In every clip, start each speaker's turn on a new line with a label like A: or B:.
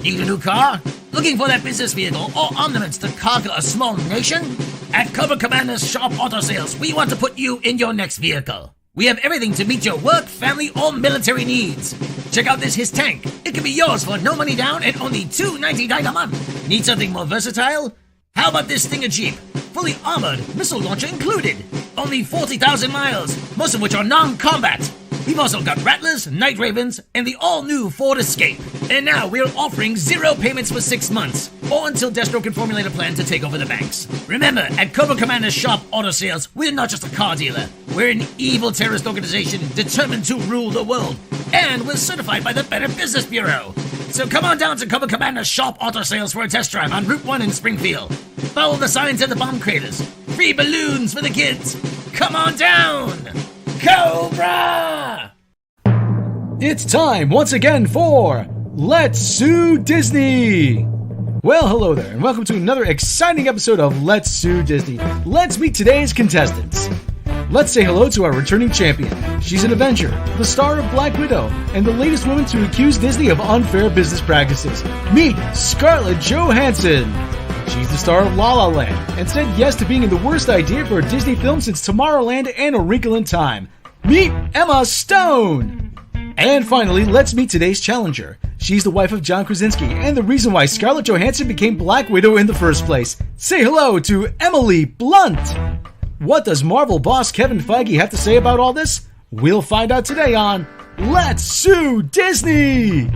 A: Need a new car? Looking for that business vehicle or ornaments to conquer a small nation? At Cobra Commander's Shop Auto Sales, we want to put you in your next vehicle. We have everything to meet your work, family, or military needs. Check out this His Tank. It can be yours for no money down and only $2.99 a month. Need something more versatile? How about this Stinger Jeep? Fully armored, missile launcher included. Only 40,000 miles, most of which are non-combat. We've also got Rattlers, Night Ravens, and the all-new Ford Escape. And now we're offering 0 payments for 6 months, or until Destro can formulate a plan to take over the banks. Remember, at Cobra Commander's Shop Auto Sales, we're not just a car dealer. We're an evil terrorist organization determined to rule the world. And we're certified by the Better Business Bureau. So come on down to Cobra Commander's Shop Auto Sales for a test drive on Route 1 in Springfield. Follow the signs at the bomb craters. Free balloons for the kids. Come on down! Cobra!
B: It's time once again for Let's Sue Disney! Well, hello there, and welcome to another exciting episode of Let's Sue Disney. Let's meet today's contestants. Let's say hello to our returning champion. She's an Avenger, the star of Black Widow, and the latest woman to accuse Disney of unfair business practices. Meet Scarlett Johansson. She's the star of La La Land, and said yes to being in the worst idea for a Disney film since Tomorrowland and A Wrinkle in Time. Meet Emma Stone! And finally, let's meet today's challenger. She's the wife of John Krasinski, and the reason why Scarlett Johansson became Black Widow in the first place. Say hello to Emily Blunt! What does Marvel boss Kevin Feige have to say about all this? We'll find out today on Let's Sue Disney!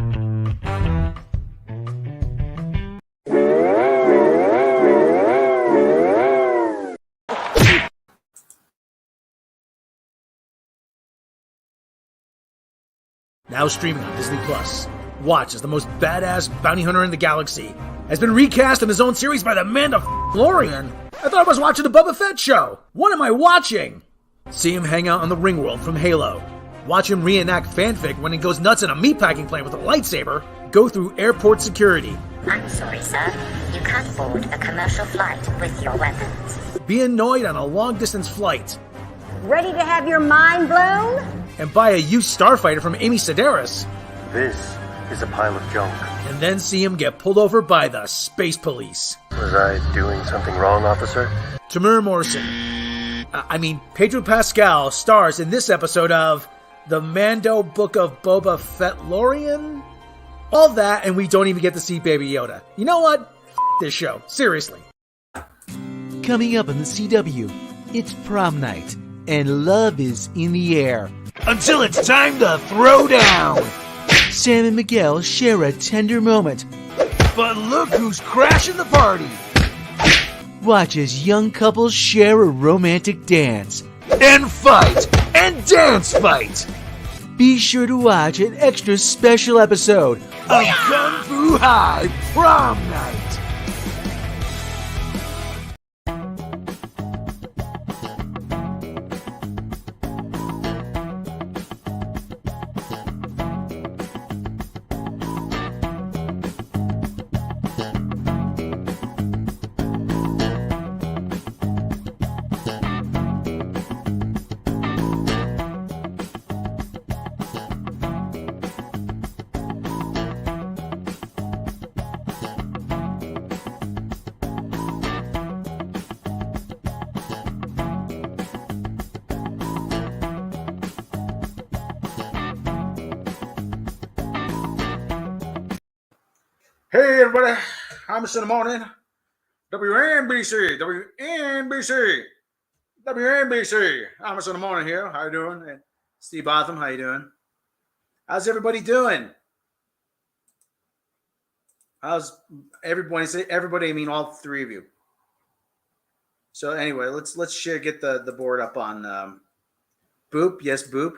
C: Now streaming on Disney Plus. Watch as the most badass bounty hunter in the galaxy has been recast in his own series by the Mandalorian. I thought I was watching the Boba Fett show. What am I watching? See him hang out on the Ringworld from Halo. Watch him reenact fanfic when he goes nuts in a meatpacking plant with a lightsaber. Go through airport security.
D: I'm sorry, sir. You can't board a commercial flight with your weapons.
C: Be annoyed on a long-distance flight.
E: Ready to have your mind blown?
C: And buy a used starfighter from Amy Sedaris.
F: This is a pile of junk.
C: And then see him get pulled over by the space police.
F: Was I doing something wrong, officer?
C: Tamir Morrison. Pedro Pascal stars in this episode of The Mando Book of Boba Fett-lorian? All that, and we don't even get to see Baby Yoda. You know what? This show. Seriously.
G: Coming up on the CW, it's prom night, and love is in the air.
C: Until it's time to throw down.
G: Sam and Miguel share a tender moment.
C: But look who's crashing the party.
G: Watch as young couples share a romantic dance.
C: And fight. And dance fight.
G: Be sure to watch an extra special episode
C: of Kung Fu High Prom Night. Hey everybody, I'm in the morning. WNBC. I'm in the morning here. How you doing? And Steve Botham, how you doing? How's everybody doing? How's everybody? Say everybody. I mean all three of you. So anyway, let's get the board up on Boop. Yes, Boop.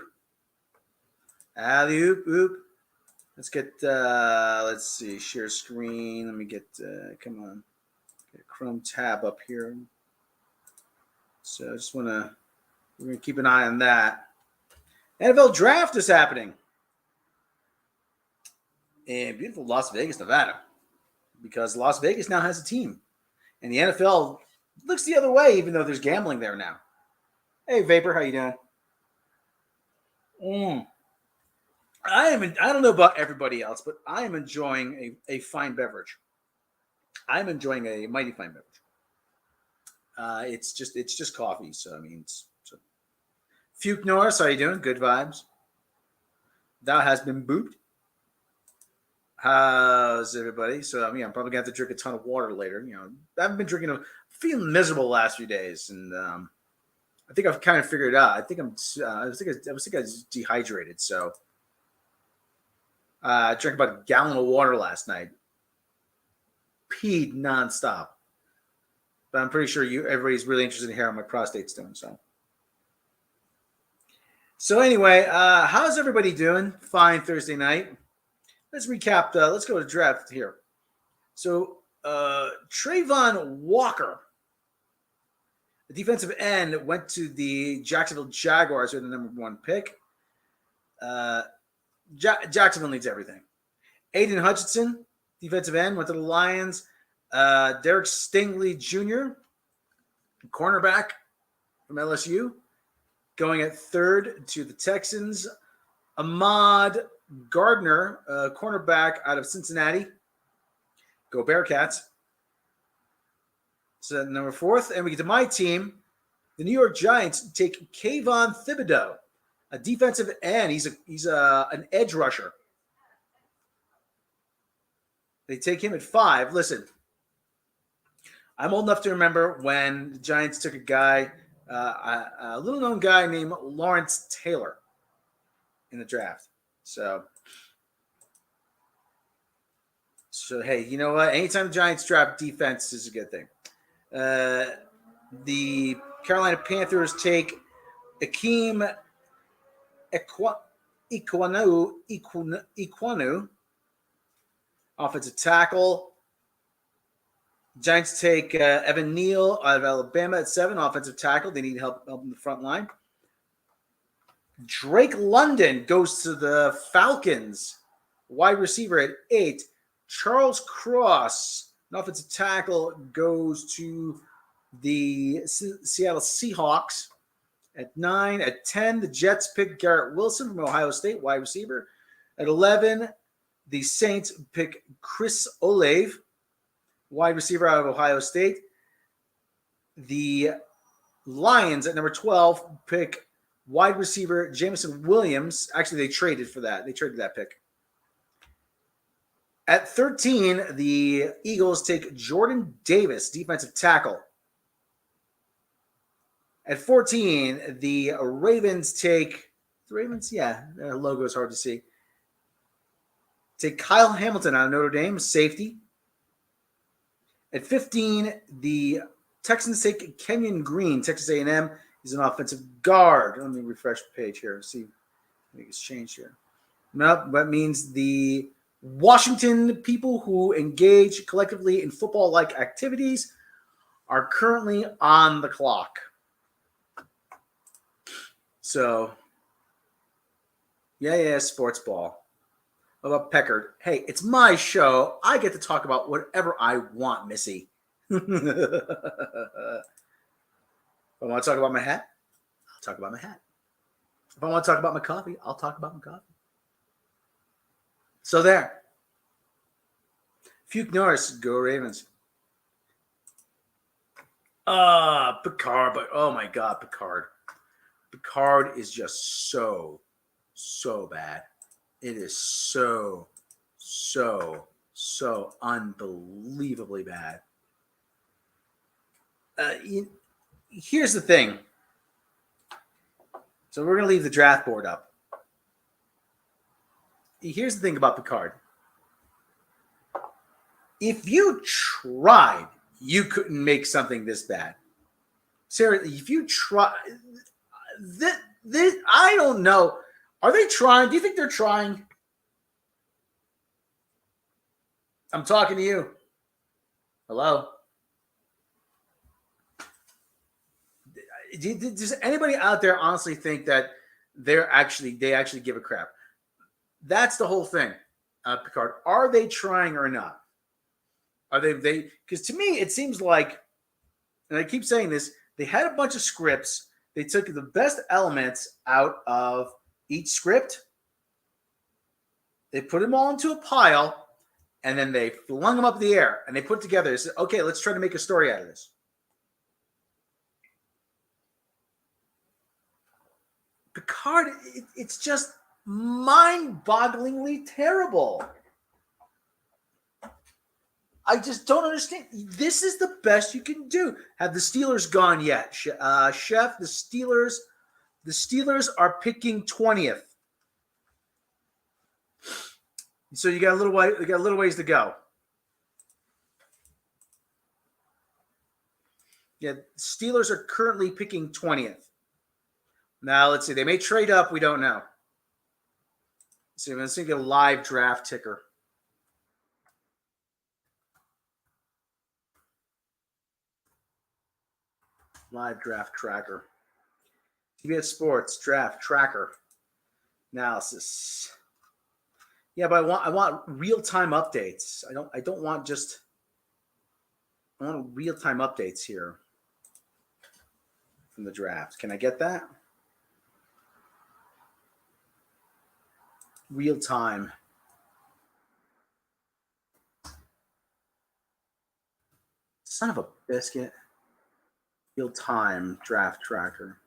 C: Alley oop oop. Let's get, let's see, share screen. Let me get, come on, get a Chrome tab up here. So I just want to, we're going to keep an eye on that. NFL draft is happening in beautiful Las Vegas, Nevada, because Las Vegas now has a team. And the NFL looks the other way, even though there's gambling there now. Hey, Vapor, how you doing? I don't know about everybody else, but I am enjoying a fine beverage. I'm enjoying a mighty fine beverage. It's just coffee. So I mean, so. Fuke Norris, how you doing? Good vibes. That has been booped. How's everybody? So I mean, I'm probably gonna have to drink a ton of water later. You know, I haven't been drinking. Feeling miserable the last few days, and I think I've kind of figured it out. I think I was dehydrated, so I drank about a gallon of water last night. Peed nonstop. But I'm pretty sure everybody's really interested in hearing how my prostate's doing. So anyway, how's everybody doing? Fine Thursday night. Let's recap. Let's go to draft here. So Trayvon Walker, the defensive end, went to the Jacksonville Jaguars with the number 1 pick. Jacksonville needs everything. Aiden Hutchinson, defensive end, went to the Lions. Derek Stingley Jr., cornerback from LSU, going at 3rd to the Texans. Ahmad Gardner, cornerback out of Cincinnati. Go Bearcats. So number 4th, and we get to my team. The New York Giants take Kayvon Thibodeau, a defensive end. He's an edge rusher. They take him at 5. Listen, I'm old enough to remember when the Giants took a guy, a little-known guy named Lawrence Taylor in the draft. So hey, you know what? Anytime the Giants draft defense is a good thing. The Carolina Panthers take Akeem Iquanu, offensive tackle. Giants take Evan Neal out of Alabama at 7, offensive tackle. They need help in the front line. Drake London goes to the Falcons, wide receiver at 8. Charles Cross, an offensive tackle, goes to the Seattle Seahawks at 9. At 10, the Jets pick Garrett Wilson from Ohio State, wide receiver. At 11, the Saints pick Chris Olave, wide receiver out of Ohio State. The Lions at number 12 pick wide receiver Jameson Williams. Actually, they traded for that. They traded that pick. At 13, the Eagles take Jordan Davis, defensive tackle. At 14, the Ravens take the Ravens. Yeah, their logo is hard to see. Take Kyle Hamilton out of Notre Dame, safety. At 15, the Texans take Kenyon Green, Texas A&M. He's an offensive guard. Let me refresh the page here. See, I think it's changed here. No, that means the Washington people who engage collectively in football-like activities are currently on the clock. So, yeah, sports ball. What about Picard? Hey, it's my show. I get to talk about whatever I want, Missy. If I want to talk about my hat, I'll talk about my hat. If I want to talk about my coffee, I'll talk about my coffee. So there. Fuke Norris, go Ravens. Picard, but oh my God, Picard. Picard is just so bad. It is so unbelievably bad. Here's the thing. So we're going to leave the draft board up. Here's the thing about Picard. If you tried, you couldn't make something this bad. Seriously, if you try, this, I don't know. Are they trying? Do you think they're trying? I'm talking to you. Hello? Does anybody out there honestly think that they actually give a crap? That's the whole thing, Picard. Are they trying or not? Are they? Because to me, it seems like, and I keep saying this, they had a bunch of scripts. They took the best elements out of each script, They put them all into a pile, and then they flung them up in the air, and they put it together. They said, okay, let's try to make a story out of this. Picard, it's just mind-bogglingly terrible. I just don't understand. This is the best you can do. Have the Steelers gone yet, Chef? The Steelers are picking 20th. So you got a little way. You got a little ways to go. Yeah, Steelers are currently picking 20th. Now let's see. They may trade up. We don't know. So let's see a live draft ticker. Live draft tracker. CBS Sports draft tracker analysis. Yeah, but I want real-time updates. I don't want just. I want real-time updates here from the draft. Can I get that? Real-time. Son of a biscuit. Real-time draft tracker.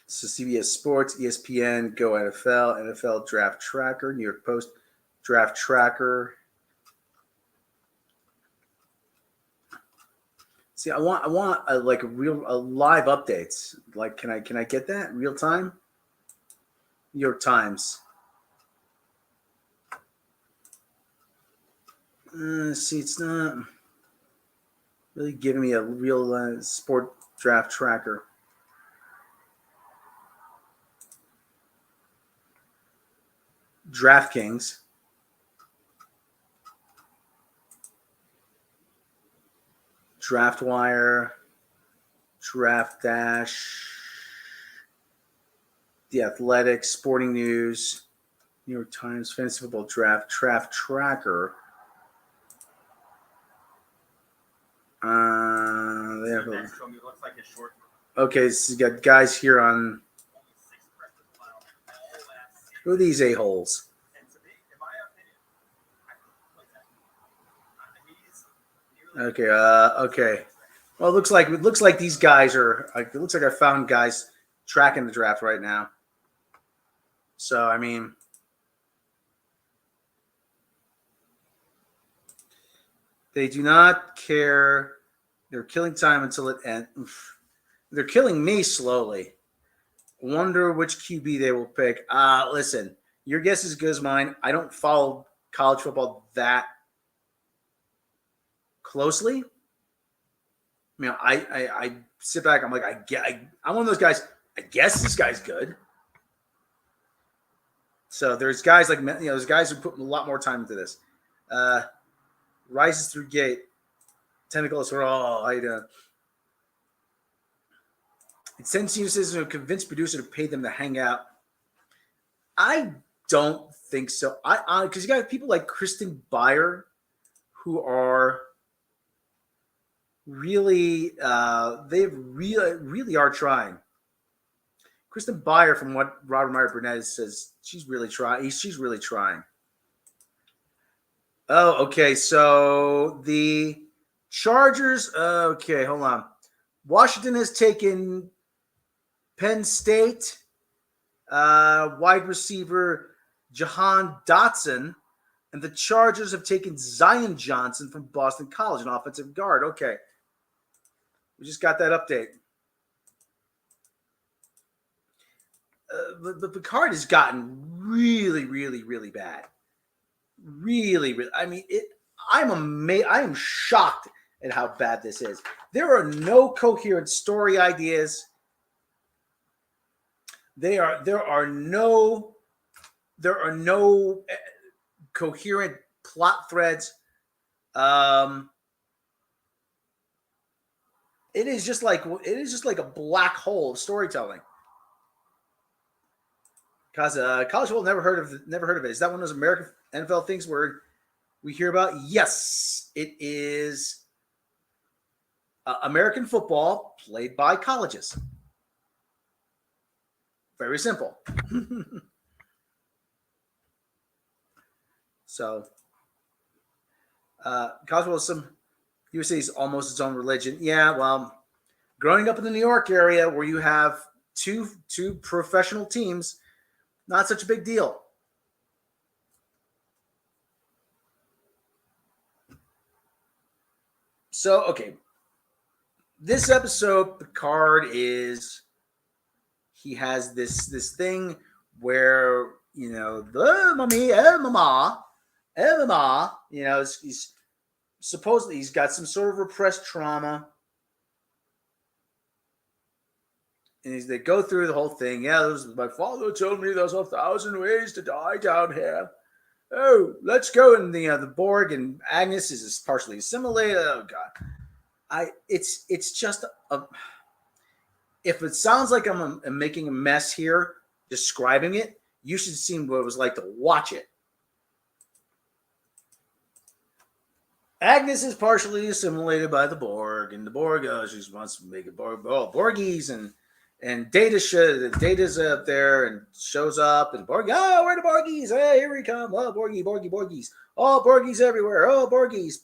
C: So CBS Sports, ESPN, Go NFL, NFL Draft Tracker, New York Post Draft Tracker. See, I want like a live updates. Like, can I get that real time? New York Times. See, it's not really giving me a real sport draft tracker. DraftKings. DraftWire. Draft Dash. The Athletic, Sporting News, New York Times, Fantasy Football Draft Tracker. They have okay, so you got guys here on. Who are these a-holes? Okay, okay. Well, it looks like these guys are. It looks like I found guys tracking the draft right now. So I mean, they do not care. They're killing time until it ends. They're killing me slowly. Wonder which QB they will pick. Listen, your guess is as good as mine. I don't follow college football that closely. I mean, I sit back. I'm like, I'm one of those guys. I guess this guy's good. So there's guys like, there's guys who put a lot more time into this. Rises through gate. Tentacles are all. How you doing? It sends senior citizens to convince producer to pay them to hang out. I don't think so. Because you got people like Kristen Byer who are really, they really are trying. Kristen Byer, from what Robert Meyer Burnett says, she's really trying. She's really trying. Oh, okay. So the Chargers. Okay, hold on. Washington has taken Penn State wide receiver Jahan Dotson, and the Chargers have taken Zion Johnson from Boston College, an offensive guard. Okay. We just got that update. But Picard has gotten really, really, really bad. Really, really. I mean, I'm amazed. I am shocked at how bad this is. There are no coherent story ideas. There are no coherent plot threads. It is just like a black hole of storytelling. Because college football never heard of it. Is that one of those American NFL things where we hear about? Yes, it is. American football played by colleges. Very simple. So, Cosmos, you would say is almost its own religion. Yeah, well, growing up in the New York area where you have two professional teams, not such a big deal. So, okay. This episode, Picard he has this thing where, the mommy, mama, he's supposedly he's got some sort of repressed trauma. And they go through the whole thing. Yeah, my father told me there's 1,000 ways to die down here. Oh, let's go. And the Borg and Agnes is partially assimilated. Oh God, it's just if it sounds like I'm making a mess here describing it, you should see what it was like to watch it. Agnes is partially assimilated by the Borg, and the Borg, she wants to make it Borgies, and Data's up there and shows up, and Borg, where are the Borgies? Hey, here we come. Oh, Borgies. Oh, Borgies everywhere. Oh, Borgies.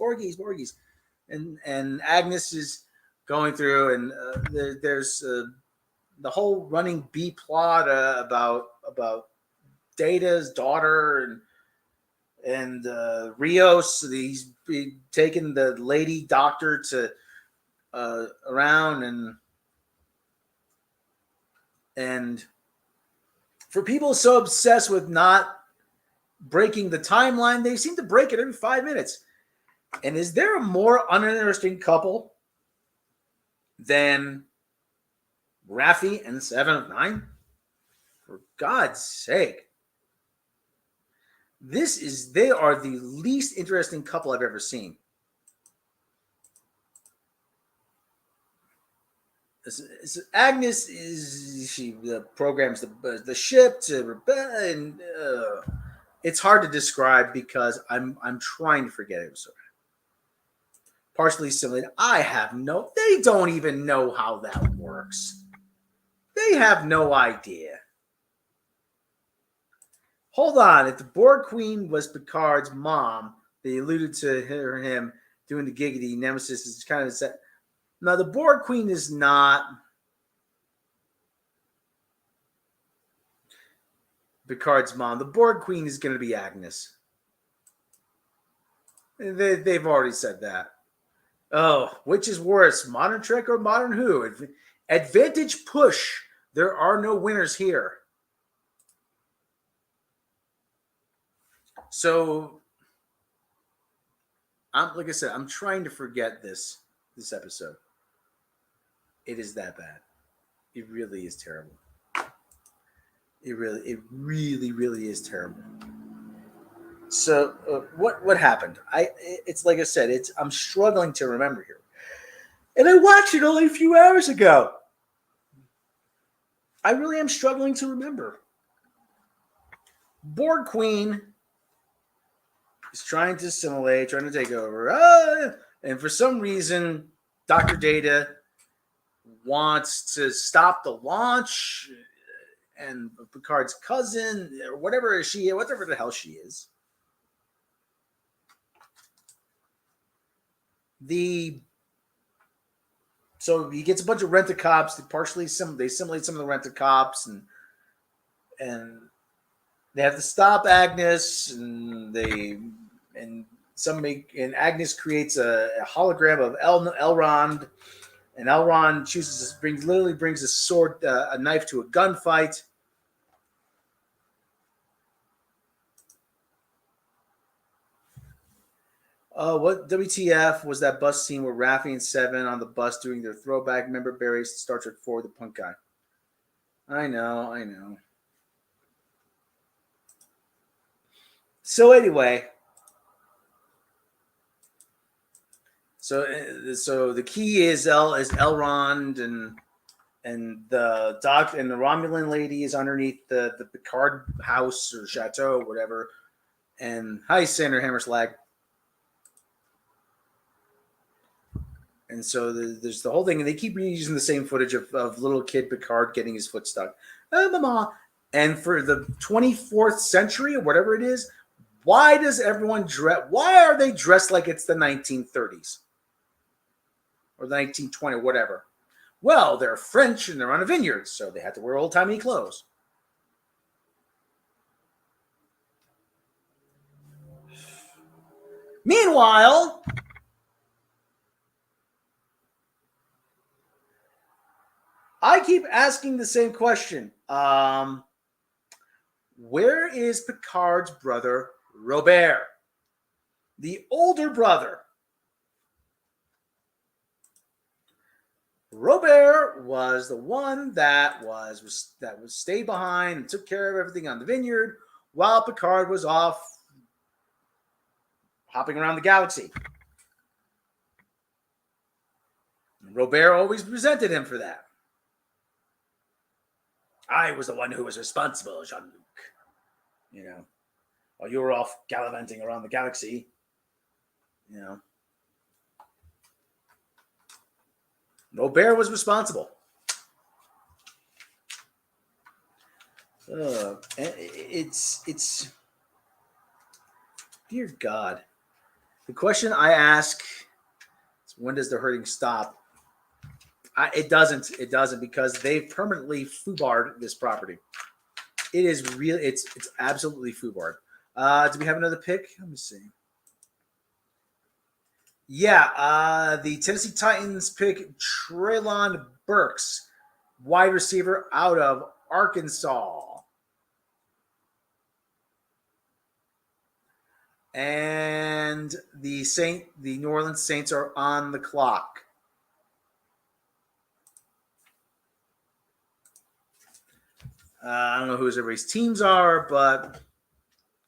C: And Agnes is going through, and there's the whole running B plot about Data's daughter and Rios. He's taking the lady doctor to around and for people so obsessed with not breaking the timeline, they seem to break it every 5 minutes. And is there a more uninteresting couple than Raffi and 7 of 9? For God's sake. They are the least interesting couple I've ever seen. Agnes she programs the ship to rebel, and it's hard to describe because I'm trying to forget it. So partially assimilated. They don't even know how that works. They have no idea. Hold on. If the Borg Queen was Picard's mom, they alluded to him doing the giggity nemesis is kind of set. Now, the Borg Queen is not Picard's mom. The Borg Queen is going to be Agnes. They've already said that. Oh, which is worse, Modern Trek or Modern Who? Advantage push. There are no winners here. So, like I said, I'm trying to forget this episode. It is that bad. It really is terrible. It really is terrible. So, what happened? It's like I said. I'm struggling to remember here, and I watched it only a few hours ago. I really am struggling to remember. Borg Queen is trying to assimilate, trying to take over. And for some reason, Dr. Data wants to stop the launch, and Picard's cousin, or whatever the hell she is. So he gets a bunch of rent-a-cops. They assimilate some of the rent-a-cops, and they have to stop Agnes, and Agnes creates a hologram of Elrond, and Elrond brings a sword, a knife to a gunfight. What WTF was that bus scene where Raffi and 7 on the bus doing their throwback member berries to Star Trek 4, the punk guy? I know. So anyway, so the key is Elrond and the doc and the Romulan lady is underneath the Picard house or chateau or whatever. And hi, Senator Hammerslag. And so there's the whole thing, and they keep reusing the same footage of little kid Picard getting his foot stuck. mama. And for the 24th century or whatever it is, why does everyone dress? Why are they dressed like it's the 1930s or the 1920 whatever? Well, they're French and they're on a vineyard, so they had to wear old-timey clothes. Meanwhile, I keep asking the same question. Where is Picard's brother, Robert? The older brother. Robert was the one that stayed behind and took care of everything on the vineyard while Picard was off hopping around the galaxy. And Robert always resented him for that. I was the one who was responsible, Jean-Luc. You know, while you were off gallivanting around the galaxy, you know. Robert was responsible. It's dear God. The question I ask is, when does the hurting stop? It doesn't because they've permanently foobarred this property. It is real. It's absolutely foobarred. Do we have another pick? Let me see. Yeah, the Tennessee Titans pick Treylon Burks, wide receiver out of Arkansas. And the New Orleans Saints are on the clock. I don't know who everybody's teams are, but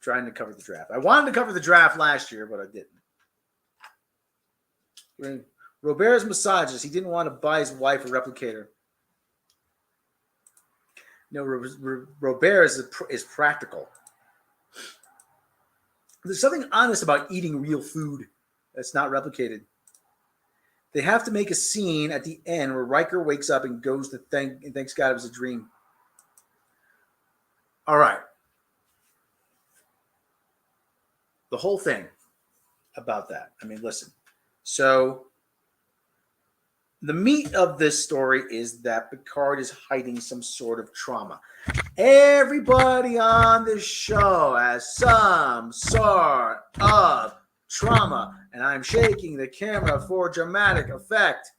C: trying to cover the draft. I wanted to cover the draft last year, but I didn't. Robert's misogynist. He didn't want to buy his wife a replicator. No, Robert is practical. There's something honest about eating real food that's not replicated. They have to make a scene at the end where Riker wakes up and goes to thanks God it was a dream. All right. The whole thing about that. I mean, listen. So the meat of this story is that Picard is hiding some sort of trauma. Everybody on this show has some sort of trauma, and I'm shaking the camera for dramatic effect.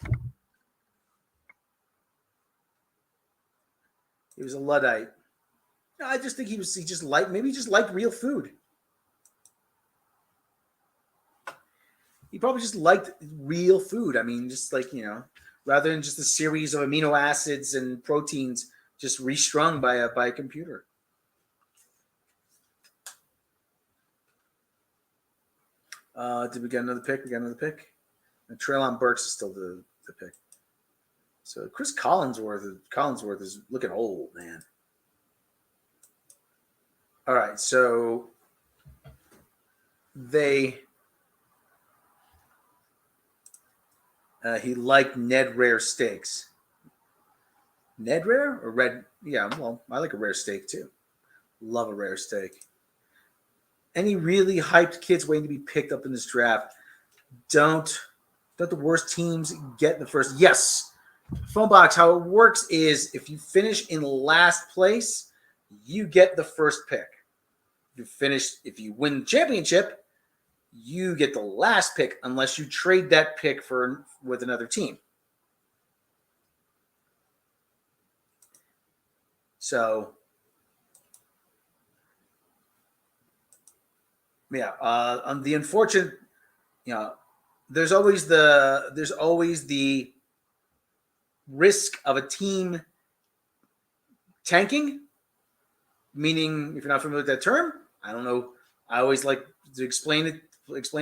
C: He was a Luddite. I just think he just liked real food. He probably just liked real food. I mean, just like, you know, rather than just a series of amino acids and proteins just restrung by a computer. Did we get another pick? We got another pick. And Treylon Burks is still the pick. So Chris Collinsworth is looking old, man. All right, so he liked Ned Rare steaks. Ned Rare or Red? Yeah, well, I like a rare steak too. Love a rare steak. Any really hyped kids waiting to be picked up in this draft? Don't the worst teams get the first? Yes. Phone box. How it works is if you finish in last place, you get the first pick. If you win the championship, you get the last pick unless you trade that pick with another team. So, yeah, on the unfortunate, you know, there's always the risk of a team tanking. Meaning, if you're not familiar with that term, I don't know. I always like to explain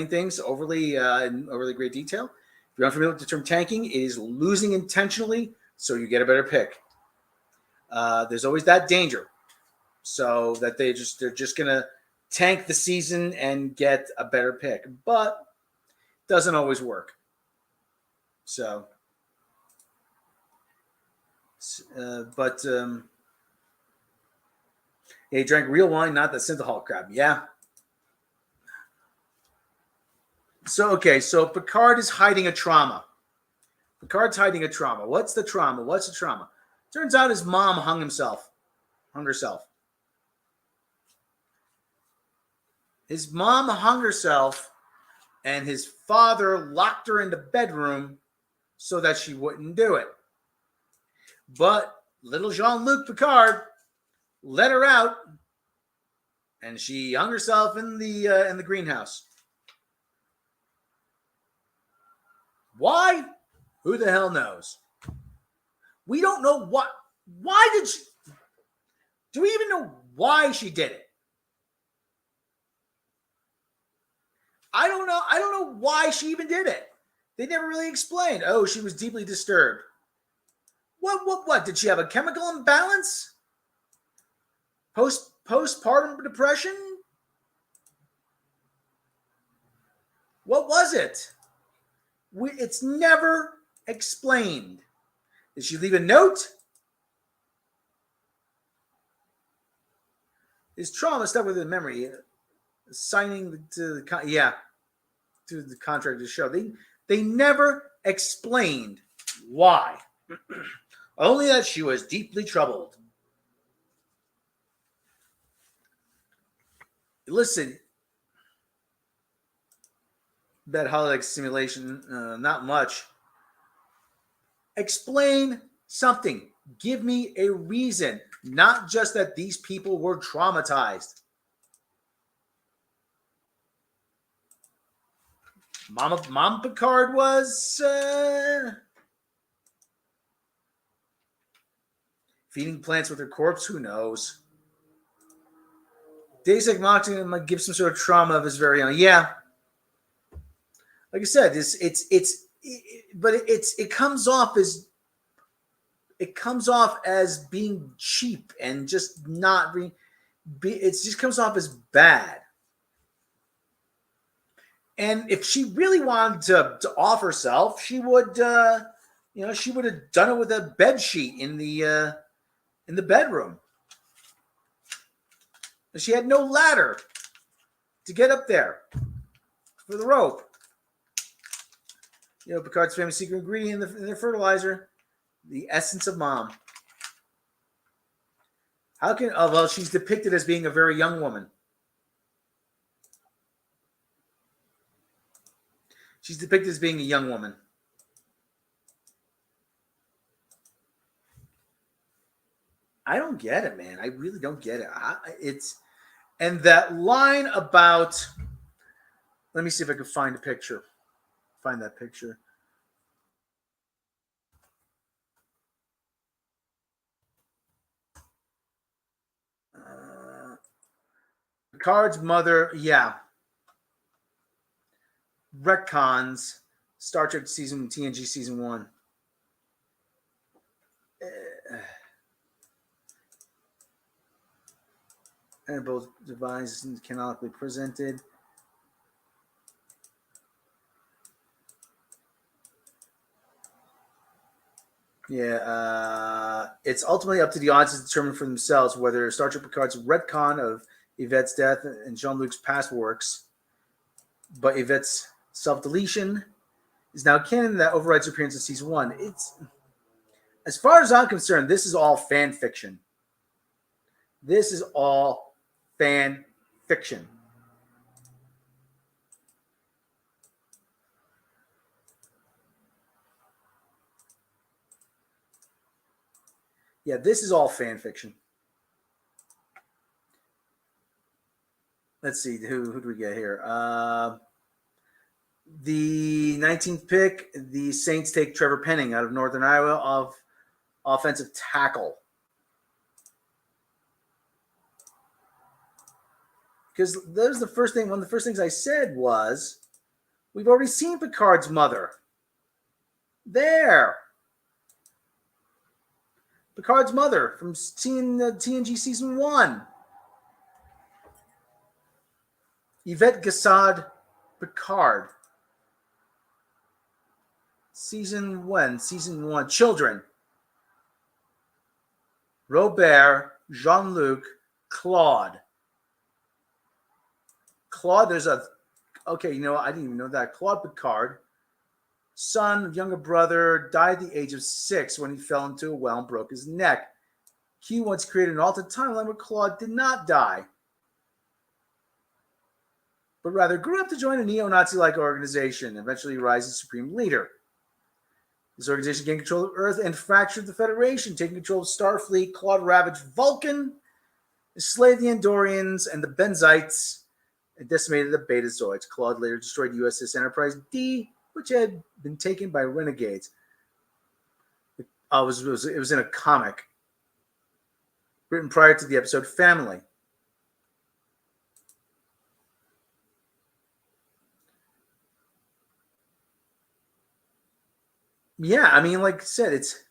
C: things overly in overly great detail. If you're unfamiliar with the term tanking, it is losing intentionally so you get a better pick. There's always that danger, so that they're just gonna tank the season and get a better pick, but it doesn't always work. So, He drank real wine, not the synthahol crap. Yeah. So Picard is hiding a trauma. Picard's hiding a trauma. What's the trauma? Turns out his mom hung herself. His mom hung herself, and his father locked her in the bedroom so that she wouldn't do it. But little Jean-Luc Picard let her out, and she hung herself in the greenhouse. Why? Who the hell knows? We don't know what. Why did she? Do we even know why she did it? I don't know. I don't know why she even did it. They never really explained. Oh, she was deeply disturbed. What? Did she have a chemical imbalance? Postpartum depression? What was it? It's never explained. Did she leave a note? His trauma stuck with his memory. Signing to the contract to show. They never explained why. Only that she was deeply troubled. Listen, that holodeck simulation, not much. Explain something. Give me a reason, not just that these people were traumatized. Mom Picard was feeding plants with her corpse. Who knows? Deus Ex Machina might give some sort of trauma of his very own. Yeah, like I said, it comes off as being cheap and just not it just comes off as bad. And if she really wanted to off herself, she would she would have done it with a bed sheet in the bedroom. She had no ladder to get up there for the rope. Picard's famous secret ingredient in their fertilizer, the essence of mom. How can? Oh, well, she's depicted as being a very young woman. She's depicted as being a young woman. I don't get it, man. I really don't get it. And that line about. Let me see if I can find a picture. Find that picture. Picard's mother, yeah. Retcons Star Trek TNG season 1. And both devices canonically presented. Yeah, it's ultimately up to the audience to determine for themselves whether Star Trek Picard's retcon of Yvette's death and Jean-Luc's past works, but Yvette's self-deletion is now canon that overrides her appearance in season 1. It's, as far as I'm concerned, this is all fan fiction. This is all fan fiction. Yeah, this is all fan fiction. Let's see, who do we get here? The 19th pick, the Saints take Trevor Penning out of Northern Iowa of offensive tackle. Because that was the first thing. One of the first things I said was, we've already seen Picard's mother. There. Picard's mother from TNG season 1. Yvette Gassad Picard. Season 1. Children. Robert, Jean-Luc, Claude. Claude, there's a... Okay, you know, I didn't even know that. Claude Picard, son of younger brother, died at the age of 6 when he fell into a well and broke his neck. Q once created an alternate timeline where Claude did not die, but rather grew up to join a neo-Nazi-like organization and eventually rise as supreme leader. This organization gained control of Earth and fractured the Federation, taking control of Starfleet. Claude ravaged Vulcan, enslaved the Andorians and the Benzites, and decimated the Betazoids. Claude later destroyed USS Enterprise D, which had been taken by renegades. It was in a comic written prior to the episode Family. Yeah, I mean, like I said, it's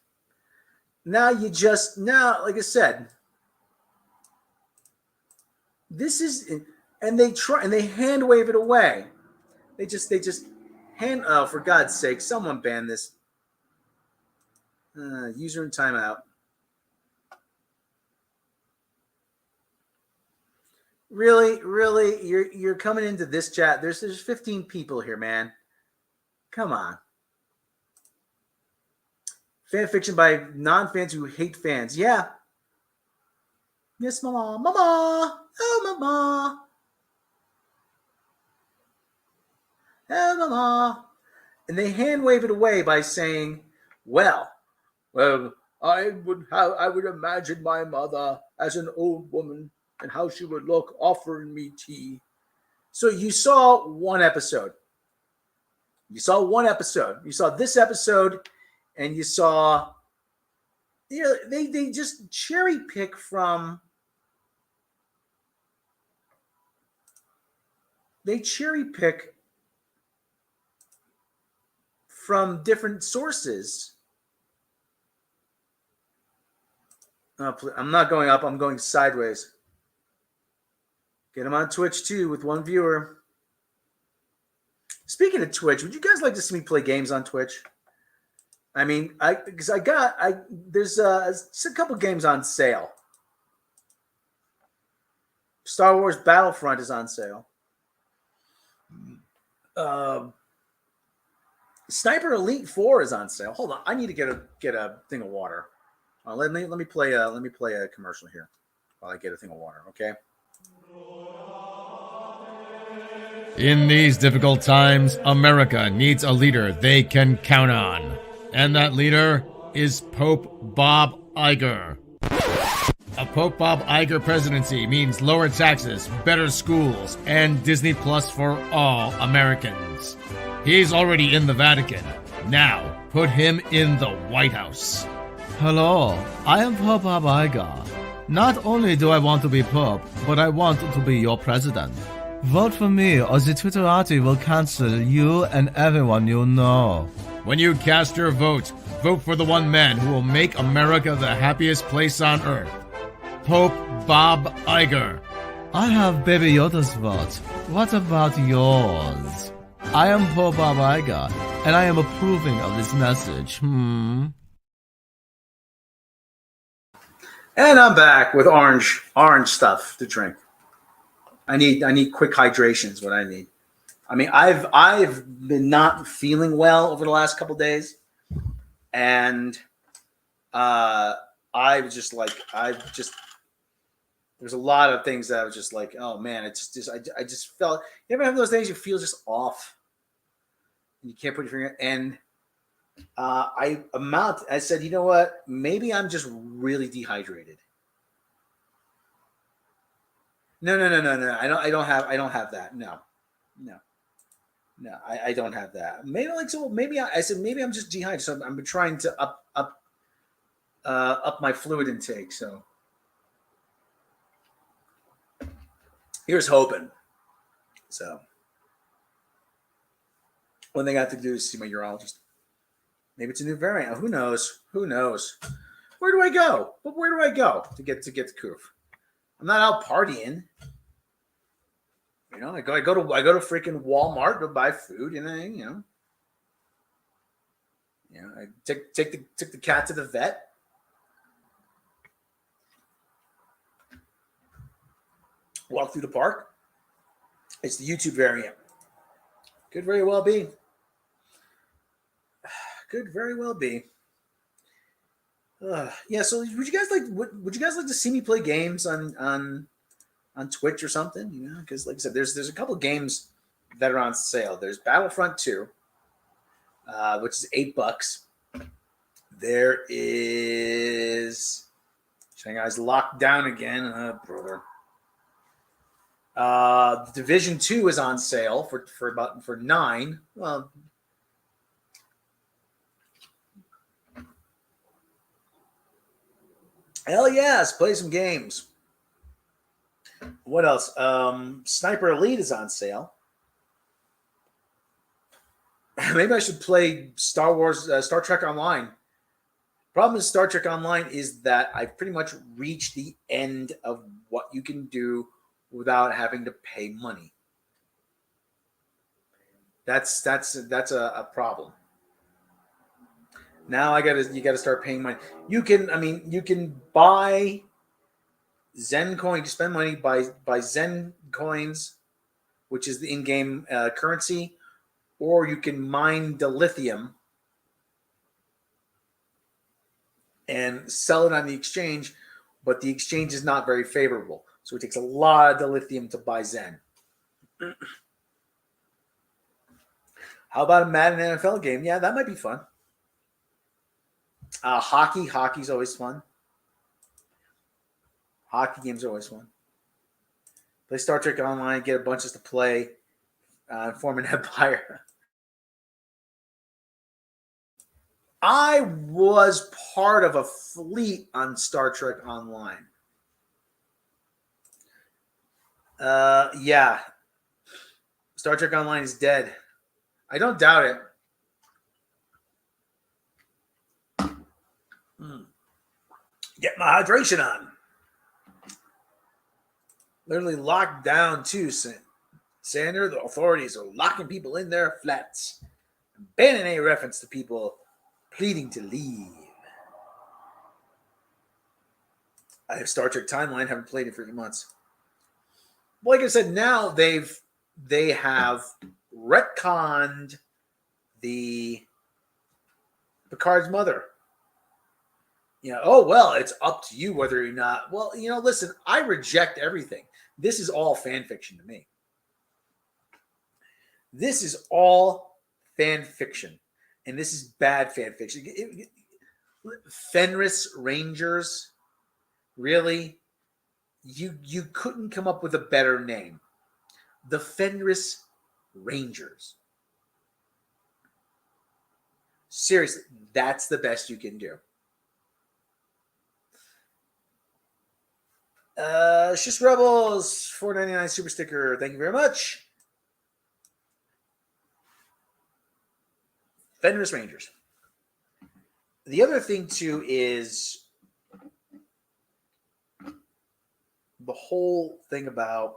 C: now like I said, this is, and they try and they hand wave it away. They just hand, oh, for God's sake, someone ban this. User in timeout. Really, you're coming into this chat. There's 15 people here, man. Come on. Fan fiction by non-fans who hate fans. Yeah. Yes, mama. Mama. Oh, mama. Oh, mama. And they hand wave it away by saying, well, I would imagine my mother as an old woman and how she would look offering me tea. So you saw one episode. You saw this episode, and you saw, you know, they just cherry pick from. They cherry pick from different sources. I'm not going up. I'm going sideways. Get them on Twitch too with one viewer. Speaking of Twitch, would you guys like to see me play games on Twitch? I mean, there's a couple games on sale. Star Wars Battlefront is on sale. Sniper Elite 4 is on sale. Hold on, I need to get a thing of water. Let me play a commercial here while I get a thing of water. Okay.
B: In these difficult times, America needs a leader they can count on. And that leader is Pope Bob Iger. A Pope Bob Iger presidency means lower taxes, better schools, and Disney Plus for all Americans. He's already in the Vatican. Now, put him in the White House. Hello, I am Pope Bob Iger. Not only do I want to be Pope, but I want to be your president. Vote for me, or the Twitterati will cancel you and everyone you know. When you cast your vote, vote for the one man who will make America the happiest place on earth. Pope Bob Iger. I have Baby Yoda's vote. What about yours? I am Pope Bob Iger, and I am approving of this message.
C: And I'm back with orange stuff to drink. I need quick hydration is what I need. I mean, I've been not feeling well over the last couple days, and there's a lot of things that I was just like, oh man, I just felt. You ever have those days you feel just off, and you can't put your finger? And I said, you know what? Maybe I'm just really dehydrated. No. I don't have that. No. I don't have that. Maybe I said maybe I'm just dehydrated. So I'm trying to up my fluid intake. So here's hoping. So one thing I have to do is see my urologist. Maybe it's a new variant. Who knows? Where do I go? But where do I go to get the coof? I'm not out partying. You know, I go to freaking Walmart to buy food, and I took the cat to the vet. Walk through the park. It's the YouTube variant. Could very well be. Could very well be. Yeah. So would you guys like to see me play games on Twitch or something? You know, because like I said, there's a couple games that are on sale. There's Battlefront 2, which is $8. There is Shanghai's locked down again, brother. Division 2 is on sale for $9. Well, hell yes, play some games. What else? Sniper Elite is on sale. Maybe I should play Star Trek Online. Problem with Star Trek Online is that I've pretty much reached the end of what you can do without having to pay money. That's a problem. Now you gotta start paying money. You can buy Zen coin to spend money, buy Zen coins, which is the in-game currency, or you can mine dilithium and sell it on the exchange, but the exchange is not very favorable. So it takes a lot of dilithium to buy Zen. How about a Madden NFL game? Yeah, that might be fun. Hockey's always fun. Hockey games are always fun. Play Star Trek Online, get a bunch of us to play, form an empire. I was part of a fleet on Star Trek Online. Yeah. Star Trek Online is dead. I don't doubt it. Get my hydration on. Literally locked down too, Sander. The authorities are locking people in their flats, banning any reference to people pleading to leave. I have Star Trek Timeline. Haven't played it for 8 months. Like I said, now they have retconned the Picard's mother. You know, oh, well, it's up to you whether or not. Well, you know, listen, I reject everything. This is all fan fiction to me. This is all fan fiction. And this is bad fan fiction. Fenris Rangers, really? You couldn't come up with a better name. The Fenris Rangers. Seriously, that's the best you can do. Shish Rebels, $4.99 super sticker. Thank you very much. Fenris Rangers. The other thing, too, is the whole thing about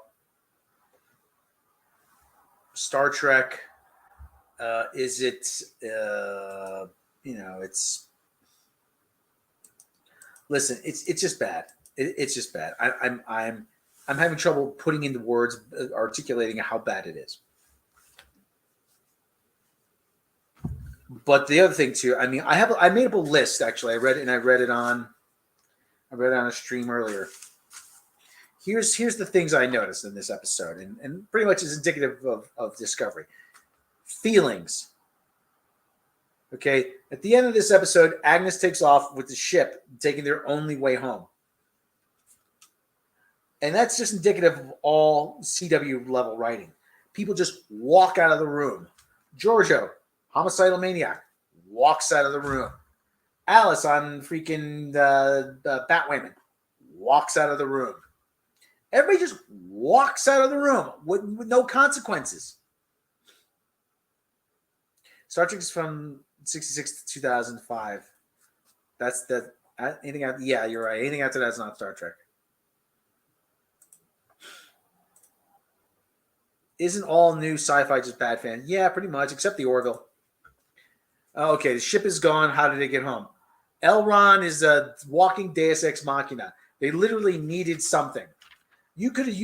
C: Star Trek. Is it, it's, listen, it's just bad. It's just bad. I'm having trouble putting into words, articulating how bad it is. But the other thing too, I mean, I made up a list actually. I read it on a stream earlier. Here's the things I noticed in this episode, and pretty much is indicative of Discovery. Feelings. Okay, at the end of this episode, Agnes takes off with the ship, taking their only way home. And that's just indicative of all CW level writing. People just walk out of the room. Giorgio, homicidal maniac, walks out of the room. Alice on freaking Batwoman walks out of the room. Everybody just walks out of the room with no consequences. Star Trek is from 1966 to 2005. That's the anything out. Yeah, you're right. Anything after that's not Star Trek. Isn't all new sci-fi just bad fan? Yeah, pretty much, except the Orville. Oh, okay, the ship is gone. How did they get home? Elron is a walking Deus Ex Machina. They literally needed something. You could have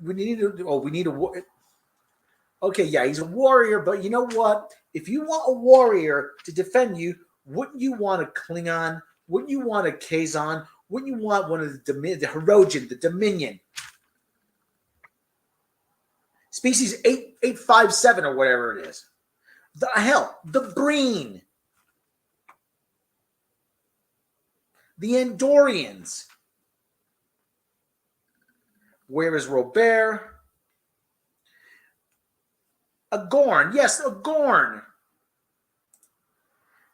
C: we need to. Oh, we need a. Okay, yeah, he's a warrior, but you know what? If you want a warrior to defend you, wouldn't you want a Klingon? Wouldn't you want a Kazon? Wouldn't you want one of the Hirogen, the Dominion? Species 8857 or whatever it is. The Breen. The Andorians. Where is Robert? A Gorn. Yes, a Gorn.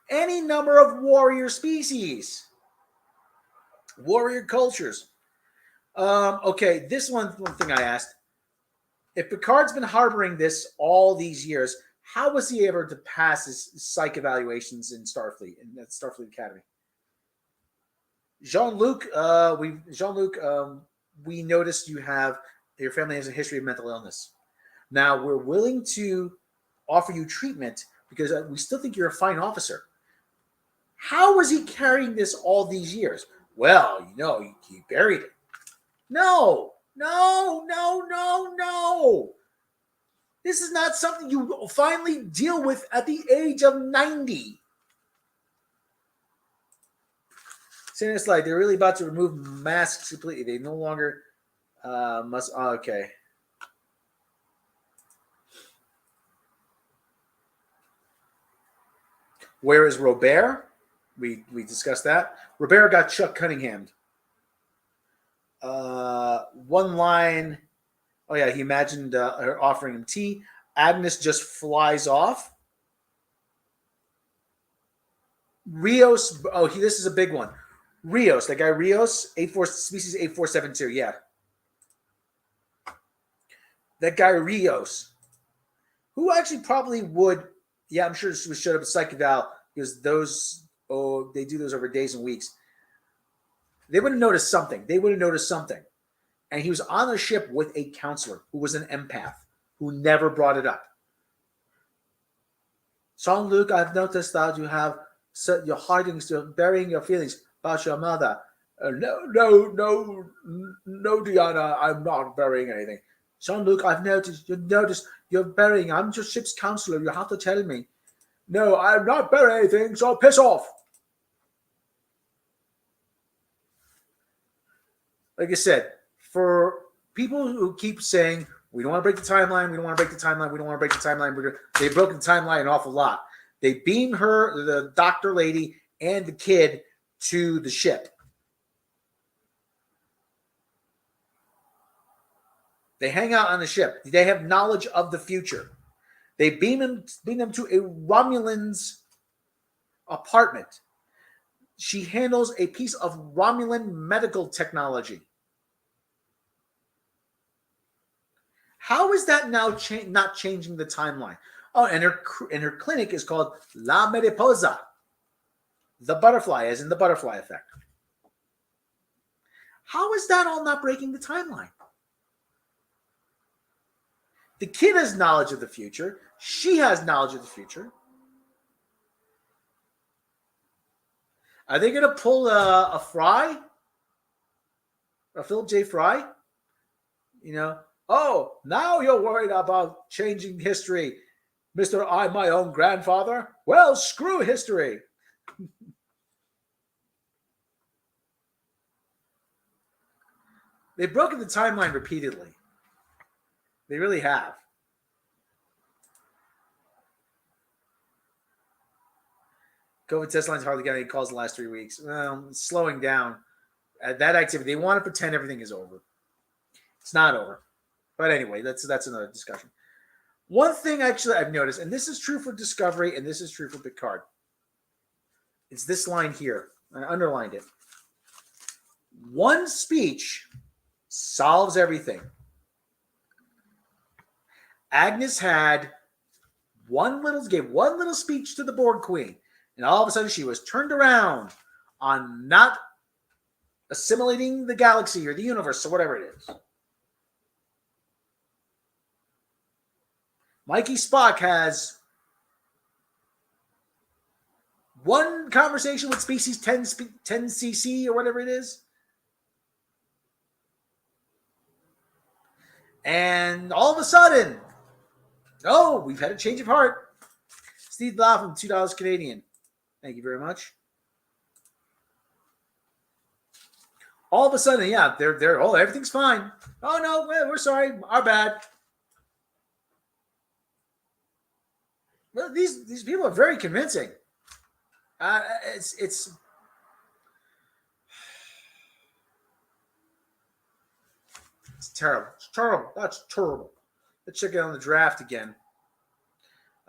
C: Any number of warrior species. Warrior cultures. Okay, this one thing I asked. If Picard's been harboring this all these years, how was he able to pass his psych evaluations in Starfleet, in the Starfleet Academy? Jean-Luc, we noticed your family has a history of mental illness. Now, we're willing to offer you treatment because we still think you're a fine officer. How was he carrying this all these years? Well, he buried it. No. This is not something you finally deal with at the age of 90. Saying it's like they're really about to remove masks completely. They no longer must. Oh, okay. Where is Robert? We discussed that. Robert got Chuck Cunningham'd. One line. Oh yeah, he imagined her offering him tea. Agnes just flies off. Rios. Oh, this is a big one. Rios, that guy Rios, species 8472. Yeah, that guy Rios, who actually probably would. Yeah, I'm sure this would show up at Psych Eval because they do those over days and weeks. They would have noticed something. And he was on the ship with a counselor who was an empath who never brought it up. Jean-Luc, I've noticed that you're hiding, you're burying your feelings about your mother. No, Diana, I'm not burying anything. Jean-Luc, I've noticed you're burying. I'm your ship's counselor. You have to tell me. No, I'm not burying anything, so piss off. Like I said, for people who keep saying, we don't want to break the timeline, they broke the timeline an awful lot. They beam her, the doctor lady, and the kid to the ship. They hang out on the ship. They have knowledge of the future. They beam them to a Romulan's apartment. She handles a piece of Romulan medical technology. How is that now not changing the timeline? Oh, and her clinic is called La Mariposa, the butterfly, as in the butterfly effect. How is that all not breaking the timeline? The kid has knowledge of the future. She has knowledge of the future. Are they going to pull a Fry? A Philip J. Fry? Oh, now you're worried about changing history, Mr. I'm my own grandfather? Well, screw history. They've broken the timeline repeatedly. They really have. COVID test lines hardly got any calls the last 3 weeks. Well, it's slowing down. That activity, they want to pretend everything is over. It's not over. But anyway, that's another discussion. One thing actually I've noticed, and this is true for Discovery, and this is true for Picard. It's this line here. I underlined it. One speech solves everything. Agnes gave one little speech to the Borg Queen, and all of a sudden she was turned around on not assimilating the galaxy or the universe or whatever it is. Mikey Spock has one conversation with species 10cc or whatever it is. And all of a sudden, oh, we've had a change of heart. Steve Blau from $2 Canadian. Thank you very much. All of a sudden, yeah, they're oh, everything's fine. Oh no, we're sorry, our bad. Well, these people are very convincing. It's terrible. It's terrible. That's terrible. Let's check it out on the draft again.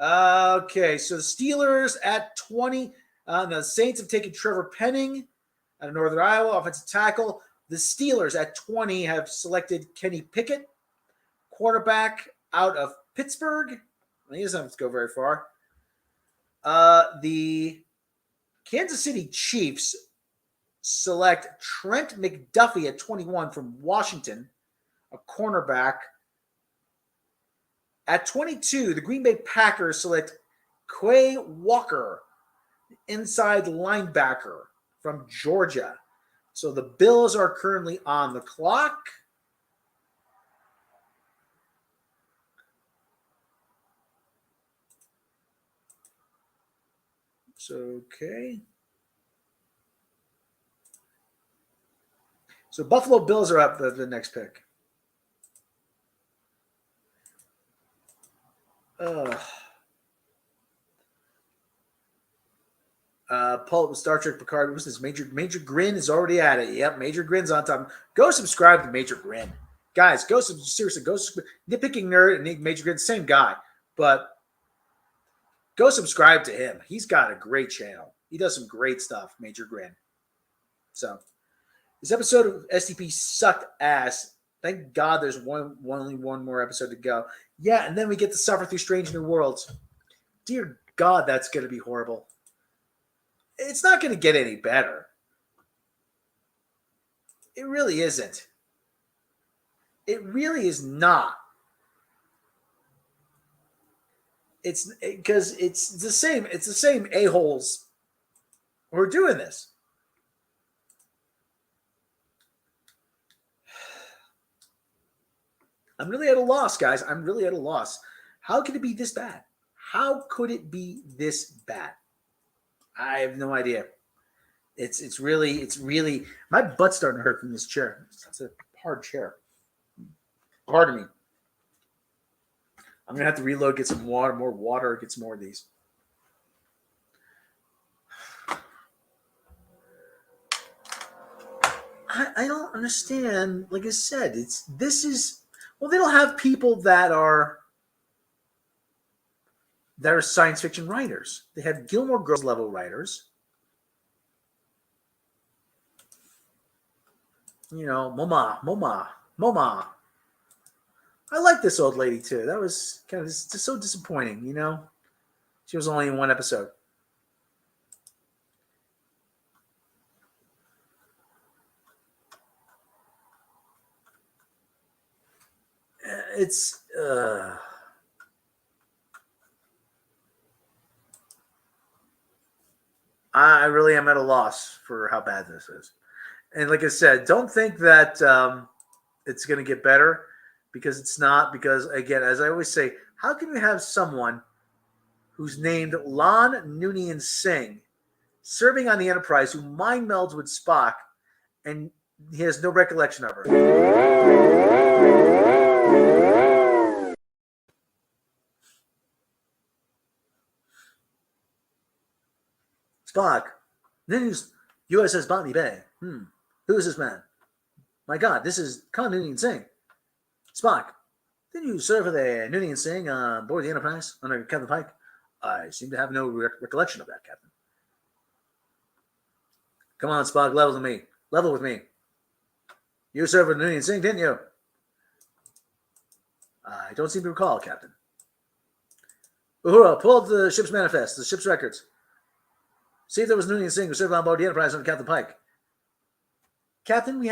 C: Okay, so the Steelers at 20. The Saints have taken Trevor Penning out of Northern Iowa, offensive tackle. The Steelers at 20 have selected Kenny Pickett, quarterback out of Pittsburgh. He doesn't have to go very far. The Kansas City Chiefs select Trent McDuffie at 21 from Washington, a cornerback. At 22, the Green Bay Packers select Quay Walker, inside linebacker from Georgia. So the Bills are currently on the clock. So, okay. So Buffalo Bills are up the next pick. Paul, Star Trek Picard, what's this? Major Grin is already at it. Yep, Major Grin's on top. Go subscribe to Major Grin. Guys, seriously, nitpicking nerd and Major Grin, same guy. But go subscribe to him. He's got a great channel. He does some great stuff, Major Grin. So, this episode of STP sucked ass. Thank God there's only one more episode to go. Yeah, and then we get to suffer through Strange New Worlds. Dear God, that's going to be horrible. It's not going to get any better. It really isn't. It really is not. It's because it's the same. It's the same a-holes who are doing this. I'm really at a loss, guys. I'm really at a loss. How could it be this bad? How could it be this bad? I have no idea. It's really my butt's starting to hurt from this chair. It's a hard chair. Pardon me. I'm gonna have to reload, get some more water, get some more of these. I don't understand. Like I said, they don't have people that are science fiction writers. They have Gilmore Girls level writers. You know, Moma. I like this old lady too. That was kind of just so disappointing, you know? She was only in one episode. It's I really am at a loss for how bad this is. And like I said, don't think that it's going to get better, because it's not. Because, again, as I always say, how can you have someone who's named Lon Noonien Singh serving on the Enterprise who mind melds with Spock and he has no recollection of her? Spock, news, USS Botany Bay. Who is this man? My God, this is Con Noonien Singh. Spock, did you serve with a Noonien Singh on board the Enterprise under Captain Pike? I seem to have no recollection of that, Captain. Come on, Spock, level with me. You served with Noonien Singh, didn't you? I don't seem to recall, Captain. Uhura, pull up the ship's manifest, the ship's records. See if there was Noonien Singh who served on board the Enterprise under Captain Pike. Captain,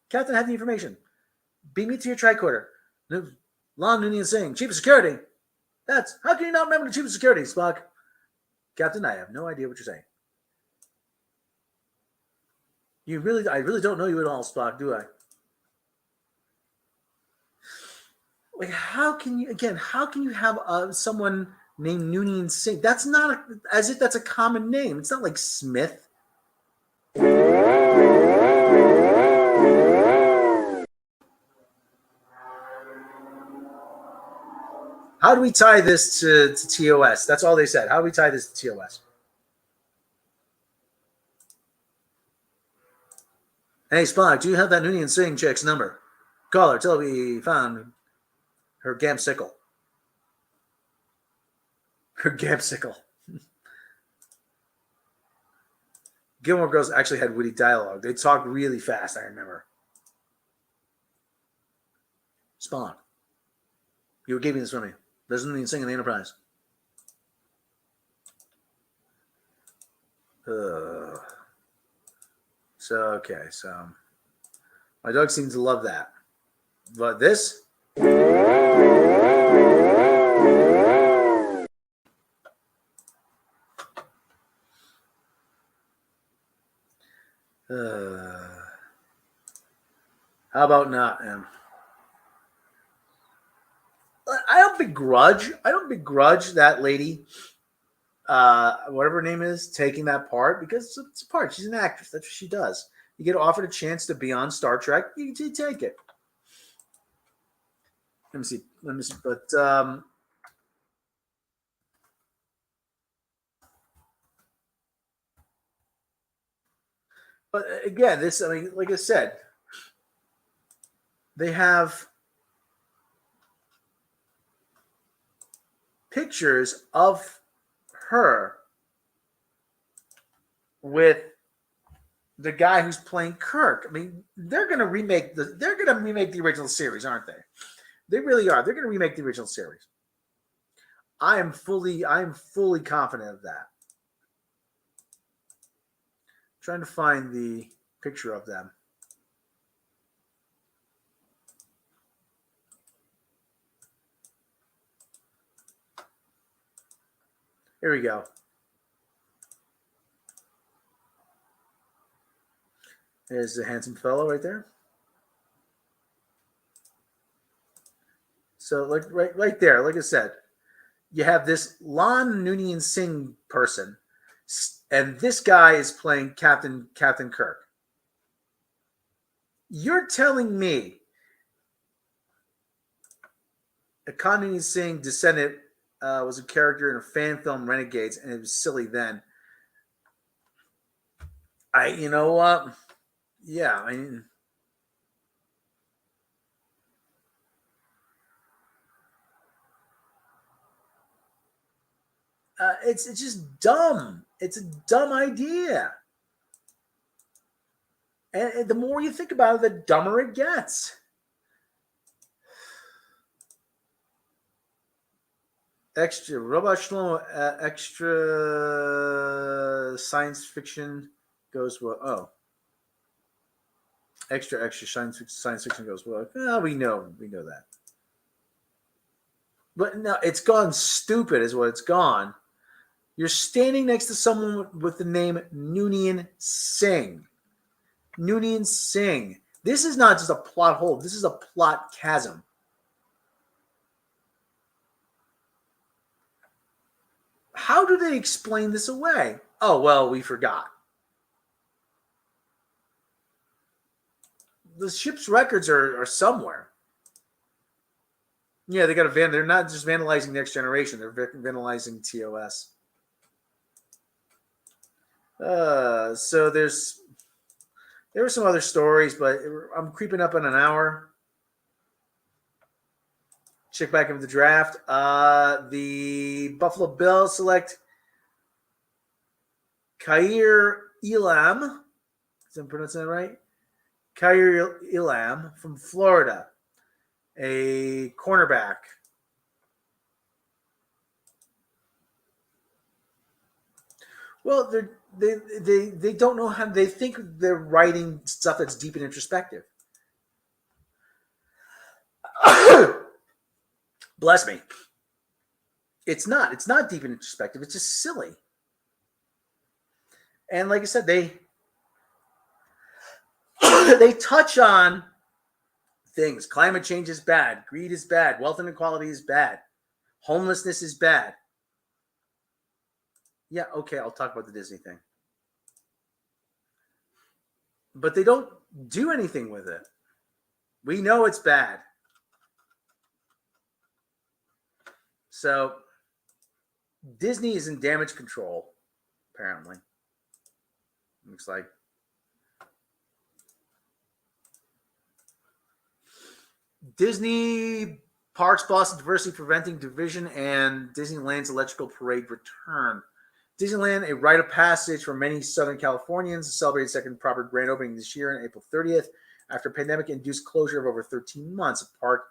C: Captain, have the information. Beam me to your tricorder. Lon Noonien Singh, Chief of Security. How can you not remember the Chief of Security, Spock? Captain, I have no idea what you're saying. I really don't know you at all, Spock, do I? like, how can you have someone named Noonien Singh? That's not as if that's a common name. It's not like Smith. How do we tie this to TOS? That's all they said. How do we tie this to TOS? Hey, Spock, do you have that Noonien Singh chick's number? Call her till we found her gamsicle. Her gamsicle. Gilmore Girls actually had witty dialogue. They talked really fast, I remember. Spawn, you gave me this from me. There's Noonien Singh in the Enterprise. So my dog seems to love that. But this? How about not, man? I don't begrudge that lady, whatever her name is, taking that part, because it's a part. She's an actress. That's what she does. You get offered a chance to be on Star Trek, you take it. Let me see. But again, this, I mean, like I said, they have pictures of her with the guy who's playing Kirk. I mean, they're going to remake the original series, aren't they? They really are. They're going to remake the original series. I am fully confident of that. Trying to find the picture of them. Here we go. There's the handsome fellow right there. So, like right there, like I said, you have this Lon Noonien Singh person, and this guy is playing Captain Kirk. You're telling me a Khan Noonien Singh descendant was a character in a fan film, Renegades, and it was silly then. You know what? Yeah, I mean, it's just dumb. It's a dumb idea. And the more you think about it, the dumber it gets. Extra Robot Shlomo, extra science fiction goes well. Oh, extra science fiction goes well. Oh, we know that. But no, it's gone stupid, is what it's gone. You're standing next to someone with the name Noonien Singh. Noonien Singh. This is not just a plot hole. This is a plot chasm. How do they explain this away? Oh, well, we forgot. The ship's records are somewhere. Yeah, they got a van. They're not just vandalizing Next Generation. They're vandalizing TOS. So there were some other stories, but I'm creeping up on an hour. Check back into the draft. The Buffalo Bills select Khair Elam. Is I'm pronouncing that right? Khair Elam from Florida, a cornerback. Well, they don't know how. They think they're writing stuff that's deep and introspective. Bless me. It's not. It's not deep and introspective. It's just silly. And like I said, they touch on things. Climate change is bad. Greed is bad. Wealth inequality is bad. Homelessness is bad. Yeah, okay, I'll talk about the Disney thing. But they don't do anything with it. We know it's bad. So Disney is in damage control, apparently. Looks like. Disney Parks Boston Diversity Preventing Division and Disneyland's Electrical Parade return. Disneyland, a rite of passage for many Southern Californians, celebrated second proper grand opening this year on April 30th after a pandemic-induced closure of over 13 months. A park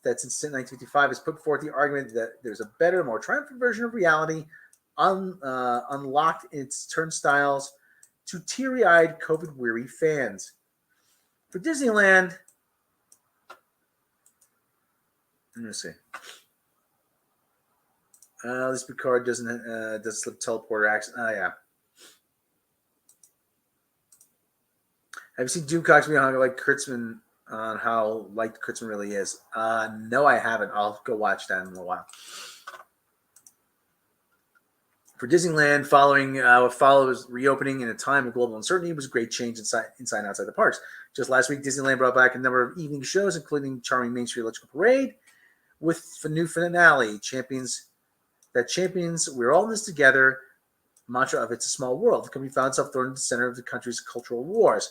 C: that since 1955 has put forth the argument that there's a better, more triumphant version of reality unlocked its turnstiles to teary-eyed, COVID-weary fans. For Disneyland, let me see. This Picard does slip teleporter accent. Oh, yeah. Have you seen Doomcock's video on like Kurtzman on how liked Kurtzman really is? No, I haven't. I'll go watch that in a little while. For Disneyland, following what follows reopening in a time of global uncertainty was a great change inside and outside the parks. Just last week, Disneyland brought back a number of evening shows, including charming Main Street Electrical Parade, with the new finale, Champions, we're all in this together, mantra of It's a Small World. The company found itself thrown into the center of the country's cultural wars.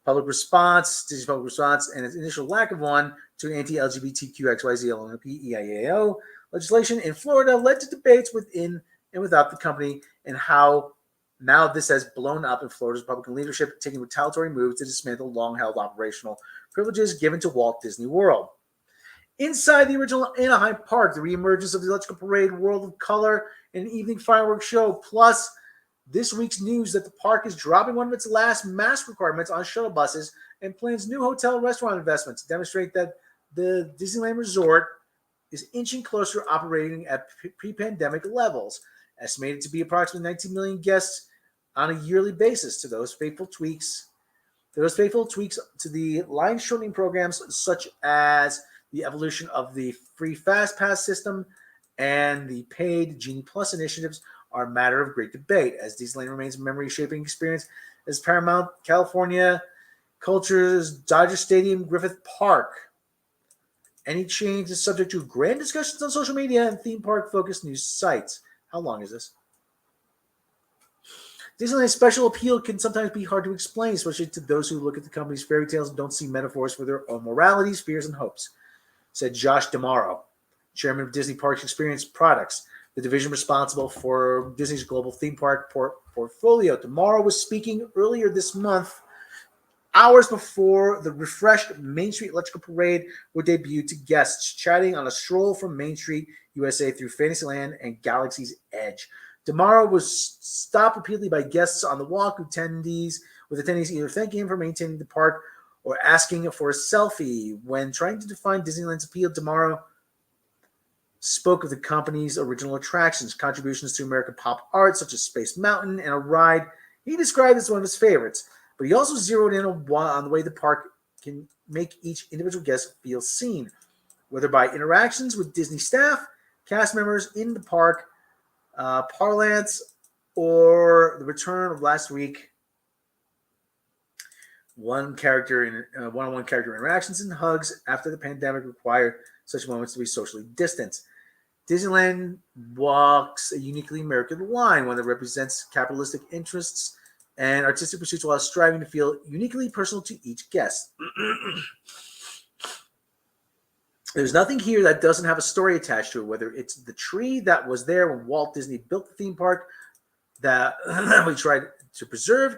C: Disney's public response, and its initial lack of one to anti-LGBTQXYZ legislation in Florida led to debates within and without the company, and how now this has blown up in Florida's Republican leadership, taking retaliatory moves to dismantle long-held operational privileges given to Walt Disney World. Inside the original Anaheim Park, the reemergence of the Electrical Parade, World of Color, and an evening fireworks show, plus this week's news that the park is dropping one of its last mask requirements on shuttle buses and plans new hotel and restaurant investments to demonstrate that the Disneyland Resort is inching closer to operating at pre-pandemic levels, estimated to be approximately 19 million guests on a yearly basis. To those faithful tweaks to the line shortening programs, such as the evolution of the free Fast Pass system and the paid Genie Plus initiatives, are a matter of great debate, as Disneyland remains a memory-shaping experience as Paramount California Culture's Dodger Stadium Griffith Park. Any change is subject to grand discussions on social media and theme park-focused news sites. How long is this? Disneyland's special appeal can sometimes be hard to explain, especially to those who look at the company's fairy tales and don't see metaphors for their own moralities, fears, and hopes, said Josh D'Amaro, chairman of Disney Parks Experience Products, the division responsible for Disney's global theme park portfolio. D'Amaro was speaking earlier this month, hours before the refreshed Main Street Electrical Parade would debut to guests, chatting on a stroll from Main Street, USA through Fantasyland and Galaxy's Edge. D'Amaro was stopped repeatedly by guests on the walk, with attendees either thanking him for maintaining the park or asking for a selfie. When trying to define Disneyland's appeal, D'Amaro spoke of the company's original attractions, contributions to American pop art, such as Space Mountain, and a ride he described as one of his favorites. But he also zeroed in on the way the park can make each individual guest feel seen, whether by interactions with Disney staff, cast members in the park, parlance, or the return of last week one-on-one character interactions and hugs after the pandemic required such moments to be socially distanced. Disneyland walks a uniquely American line, one that represents capitalistic interests and artistic pursuits while striving to feel uniquely personal to each guest. There's nothing here that doesn't have a story attached to it, whether it's the tree that was there when Walt Disney built the theme park that we tried to preserve,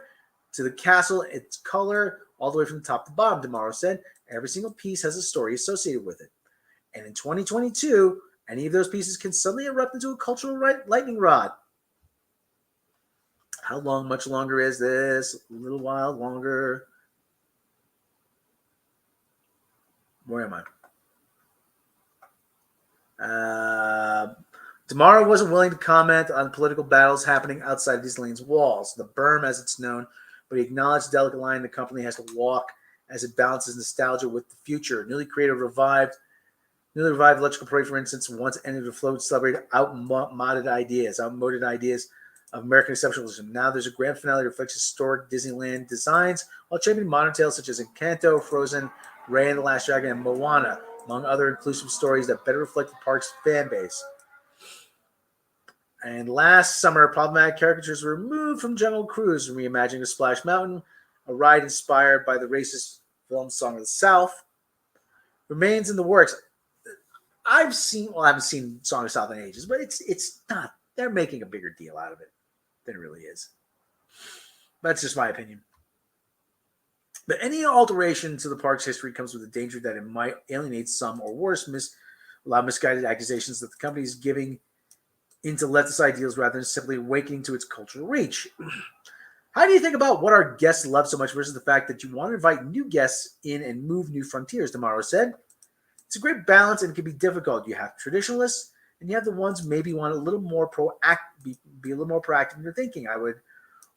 C: to the castle, its color, all the way from the top to bottom. D'Amaro said every single piece has a story associated with it. And in 2022, any of those pieces can suddenly erupt into a cultural lightning rod. How long, much longer is this? A little while longer. Where am I? D'Amaro wasn't willing to comment on political battles happening outside Disneyland's walls, the berm as it's known, but he acknowledged the delicate line the company has to walk as it balances nostalgia with the future. Newly revived Electrical Parade, for instance, once ended to float celebrate outmoded ideas of American exceptionalism. Now there's a grand finale that reflects historic Disneyland designs while championing modern tales such as Encanto, Frozen, Raya and the Last Dragon, and Moana, among other inclusive stories that better reflect the park's fan base. And last summer, problematic caricatures were removed from Jungle Cruise, reimagining Splash Mountain, a ride inspired by the racist film Song of the South. Remains in the works. I haven't seen Song of the South in ages, but it's not. They're making a bigger deal out of it than it really is. That's just my opinion. But any alteration to the park's history comes with the danger that it might alienate some, or worse, allow misguided accusations that the company is giving into leftist ideals rather than simply awakening to its cultural reach. How do you think about what our guests love so much versus the fact that you want to invite new guests in and move new frontiers, Tomorrow said. It's a great balance and it can be difficult. You have traditionalists and you have the ones maybe want a little more be a little more proactive in your thinking. I would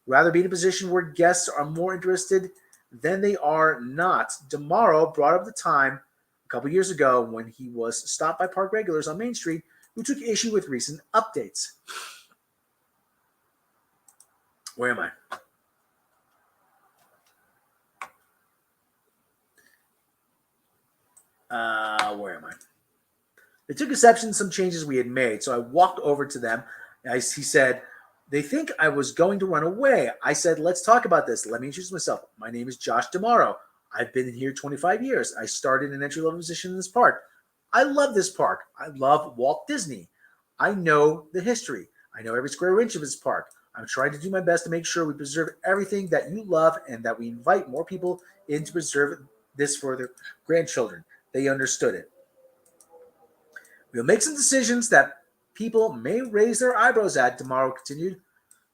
C: rather be in a position where guests are more interested than they are not. Tomorrow brought up the time a couple years ago when he was stopped by park regulars on Main Street who took issue with recent updates. Where am I? Where am I? They took exception to some changes we had made, so I walked over to them. He said, they think I was going to run away. I said, let's talk about this. Let me introduce myself. My name is Josh Tomorrow. I've been here 25 years. I started an entry-level position in this park. I love this park. I love Walt Disney. I know the history. I know every square inch of this park. I'm trying to do my best to make sure we preserve everything that you love and that we invite more people in to preserve this for their grandchildren. They understood it. We'll make some decisions that people may raise their eyebrows at, Tomorrow continued.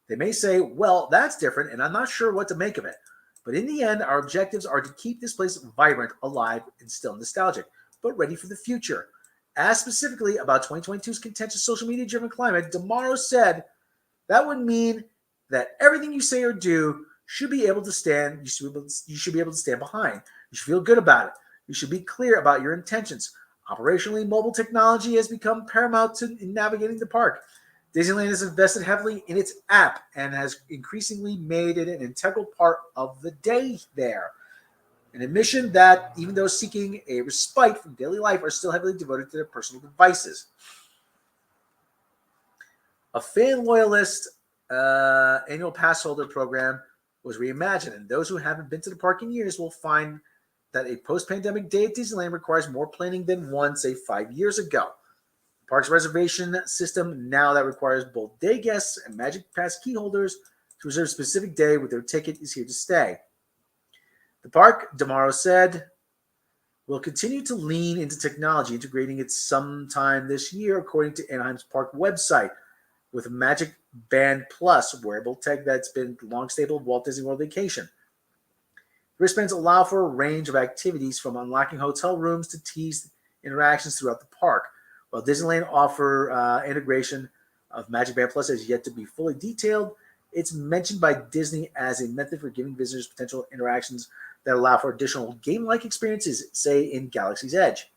C: They may say, well, that's different, and I'm not sure what to make of it. But in the end, our objectives are to keep this place vibrant, alive, and still nostalgic, but ready for the future. As specifically about 2022's contentious social media-driven climate, Tomorrow said that would mean that everything you say or do should be able to stand. You should be able to stand behind. You should feel good about it. You should be clear about your intentions. Operationally, mobile technology has become paramount in navigating the park. Disneyland has invested heavily in its app and has increasingly made it an integral part of the day there. An admission that, even those seeking a respite from daily life, are still heavily devoted to their personal devices. A fan loyalist annual pass holder program was reimagined, and those who haven't been to the park in years will find that a post-pandemic day at Disneyland requires more planning than one, say, 5 years ago. The park's reservation system now that requires both day guests and Magic Pass key holders to reserve a specific day with their ticket is here to stay. The park, Tomorrow said, will continue to lean into technology, integrating it sometime this year, according to Anaheim's park website, with Magic Band Plus, wearable tech that's been long staple of Walt Disney World Vacation. Wristbands allow for a range of activities from unlocking hotel rooms to tease interactions throughout the park. While Disneyland offer integration of Magic Band Plus has yet to be fully detailed, it's mentioned by Disney as a method for giving visitors potential interactions that allow for additional game-like experiences, say in Galaxy's Edge.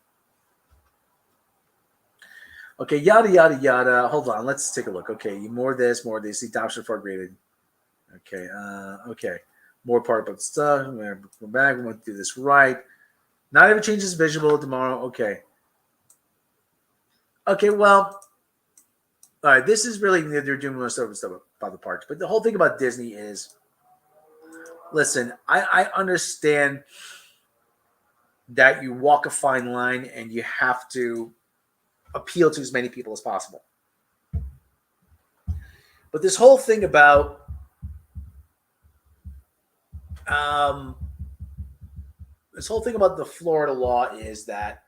C: Okay, yada, yada, yada. Hold on, let's take a look. Okay, more of this. The adoption for graded. Okay, okay. More part about stuff. I'm going to go back. We want to do this right. Not every change is visual. Tomorrow. Okay. Okay, well, all right. This is really, they're doing most of the stuff about the parks. But the whole thing about Disney is, listen, I understand that you walk a fine line and you have to appeal to as many people as possible. But this whole thing about the Florida law is that,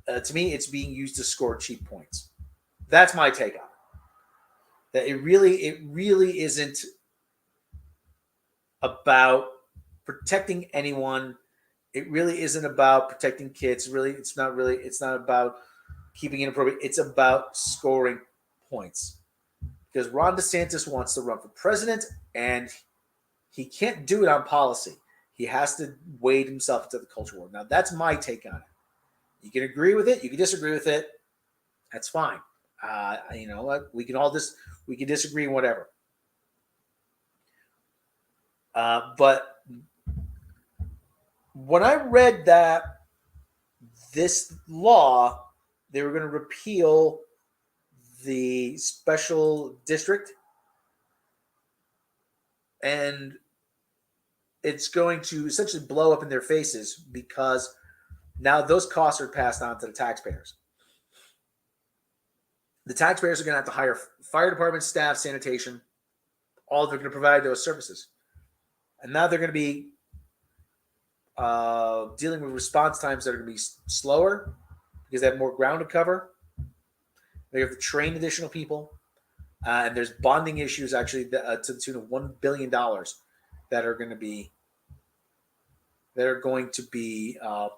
C: to me, it's being used to score cheap points. That's my take on it. That it really isn't about protecting anyone. It really isn't about protecting kids. It's not about keeping it appropriate. It's about scoring points. Because Ron DeSantis wants to run for president, and he can't do it on policy. He has to wade himself into the culture war. Now, that's my take on it. You can agree with it. You can disagree with it. That's fine. You know what? We can disagree, whatever. But when I read that this law, they were going to repeal the special district, and it's going to essentially blow up in their faces because now those costs are passed on to the taxpayers. The taxpayers are going to have to hire fire department staff, sanitation, all they're going to provide those services. And now they're going to be dealing with response times that are going to be slower because they have more ground to cover. They have to train additional people. And there's bonding issues actually to the tune of $1 billion that are going to be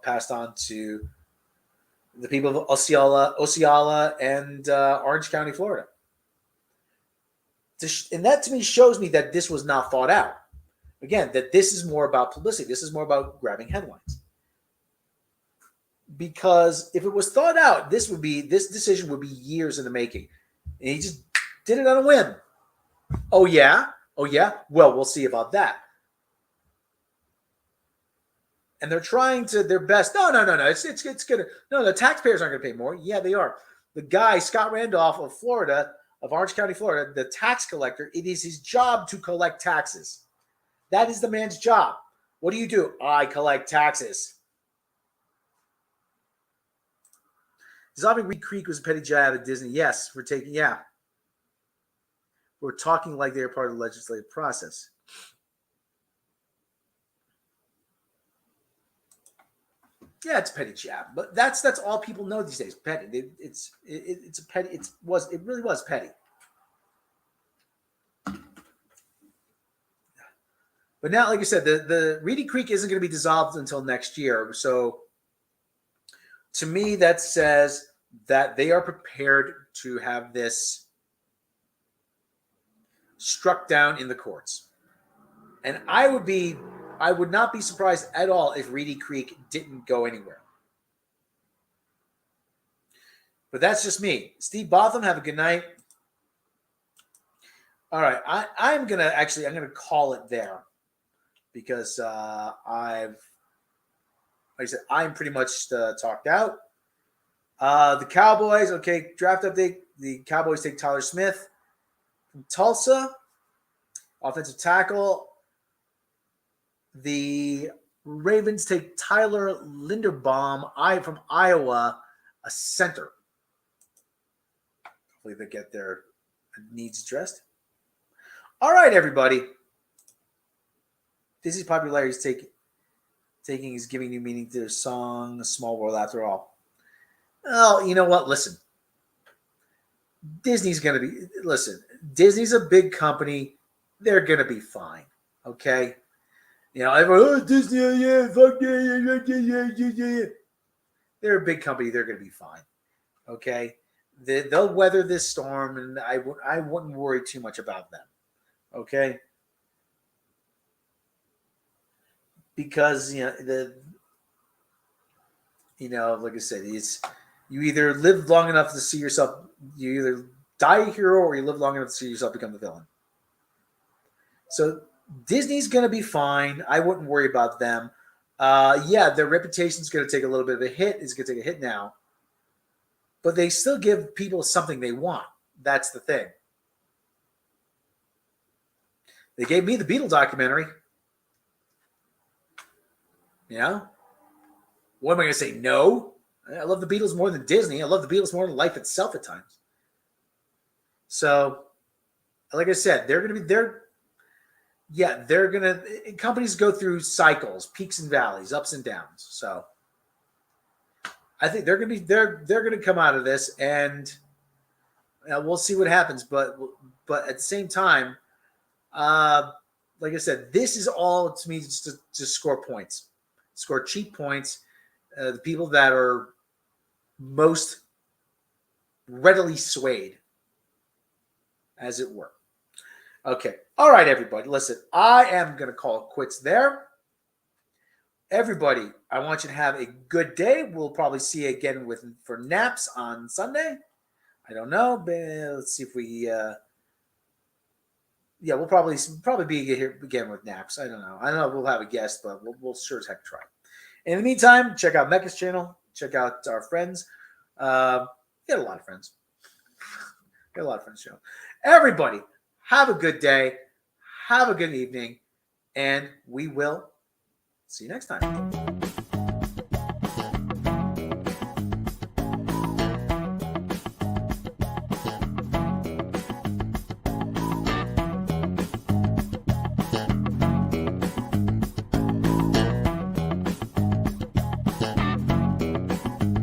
C: passed on to the people of Osceola and Orange County, Florida. And that to me shows me that this was not thought out. Again, that this is more about publicity. This is more about grabbing headlines. Because if it was thought out, this decision would be years in the making. And he just did it on a whim. Oh yeah? Well, we'll see about that. And they're trying to their best. No. It's gonna. No, the taxpayers aren't gonna pay more. Yeah, they are. The guy, Scott Randolph of Florida, of Orange County, Florida, the tax collector, it is his job to collect taxes. That is the man's job. What do? I collect taxes. Dissolving Reed Creek was a petty jab at Disney. Yes, we're talking like they're part of the legislative process. Yeah, it's a petty jab, but that's all people know these days. Petty. It's a petty. It really was petty. But now, like I said, the Reedy Creek isn't going to be dissolved until next year. So to me, that says that they are prepared to have this struck down in the courts. And I would not be surprised at all if Reedy Creek didn't go anywhere. But that's just me. Steve Botham, have a good night. All right, I'm gonna call it there because like I said, I'm pretty much talked out. The Cowboys, okay, draft update. The Cowboys take Tyler Smith from Tulsa, offensive tackle. The Ravens take Tyler Linderbaum from Iowa, a center. Hopefully they get their needs addressed. All right, everybody. Disney's popularity is giving new meaning to their song, A Small World After All. Well, you know what? Listen. Disney's a big company. They're going to be fine. Okay? You know, everyone, Disney, yeah, fuck yeah. They're a big company. They're going to be fine. Okay? They'll weather this storm, and I wouldn't worry too much about them. Okay? Because, like I said, you either live long enough to see yourself, you either die a hero or you live long enough to see yourself become the villain. So Disney's going to be fine. I wouldn't worry about them. Their reputation's going to take a little bit of a hit. It's going to take a hit now. But they still give people something they want. That's the thing. They gave me the Beatles documentary. Yeah. What am I going to say? No. I love the Beatles more than Disney. I love the Beatles more than life itself at times. So, like I said, companies go through cycles, peaks and valleys, ups and downs. So I think they're going to come out of this, and we'll see what happens. But at the same time, like I said, this is all to me just to score points, score cheap points. The people that are most readily swayed, as it were. Okay. All right, everybody. Listen, I am going to call it quits there. everybody, I want you to have a good day. We'll probably see you again for naps on Sunday. I don't know, but let's see if we. Yeah, we'll probably be here again with naps. I don't know. If we'll have a guest, but we'll sure as heck try. In the meantime, check out Mecca's channel. Check out our friends. We got a lot of friends. Channel. Everybody, have a good day. Have a good evening, and we will see you next time.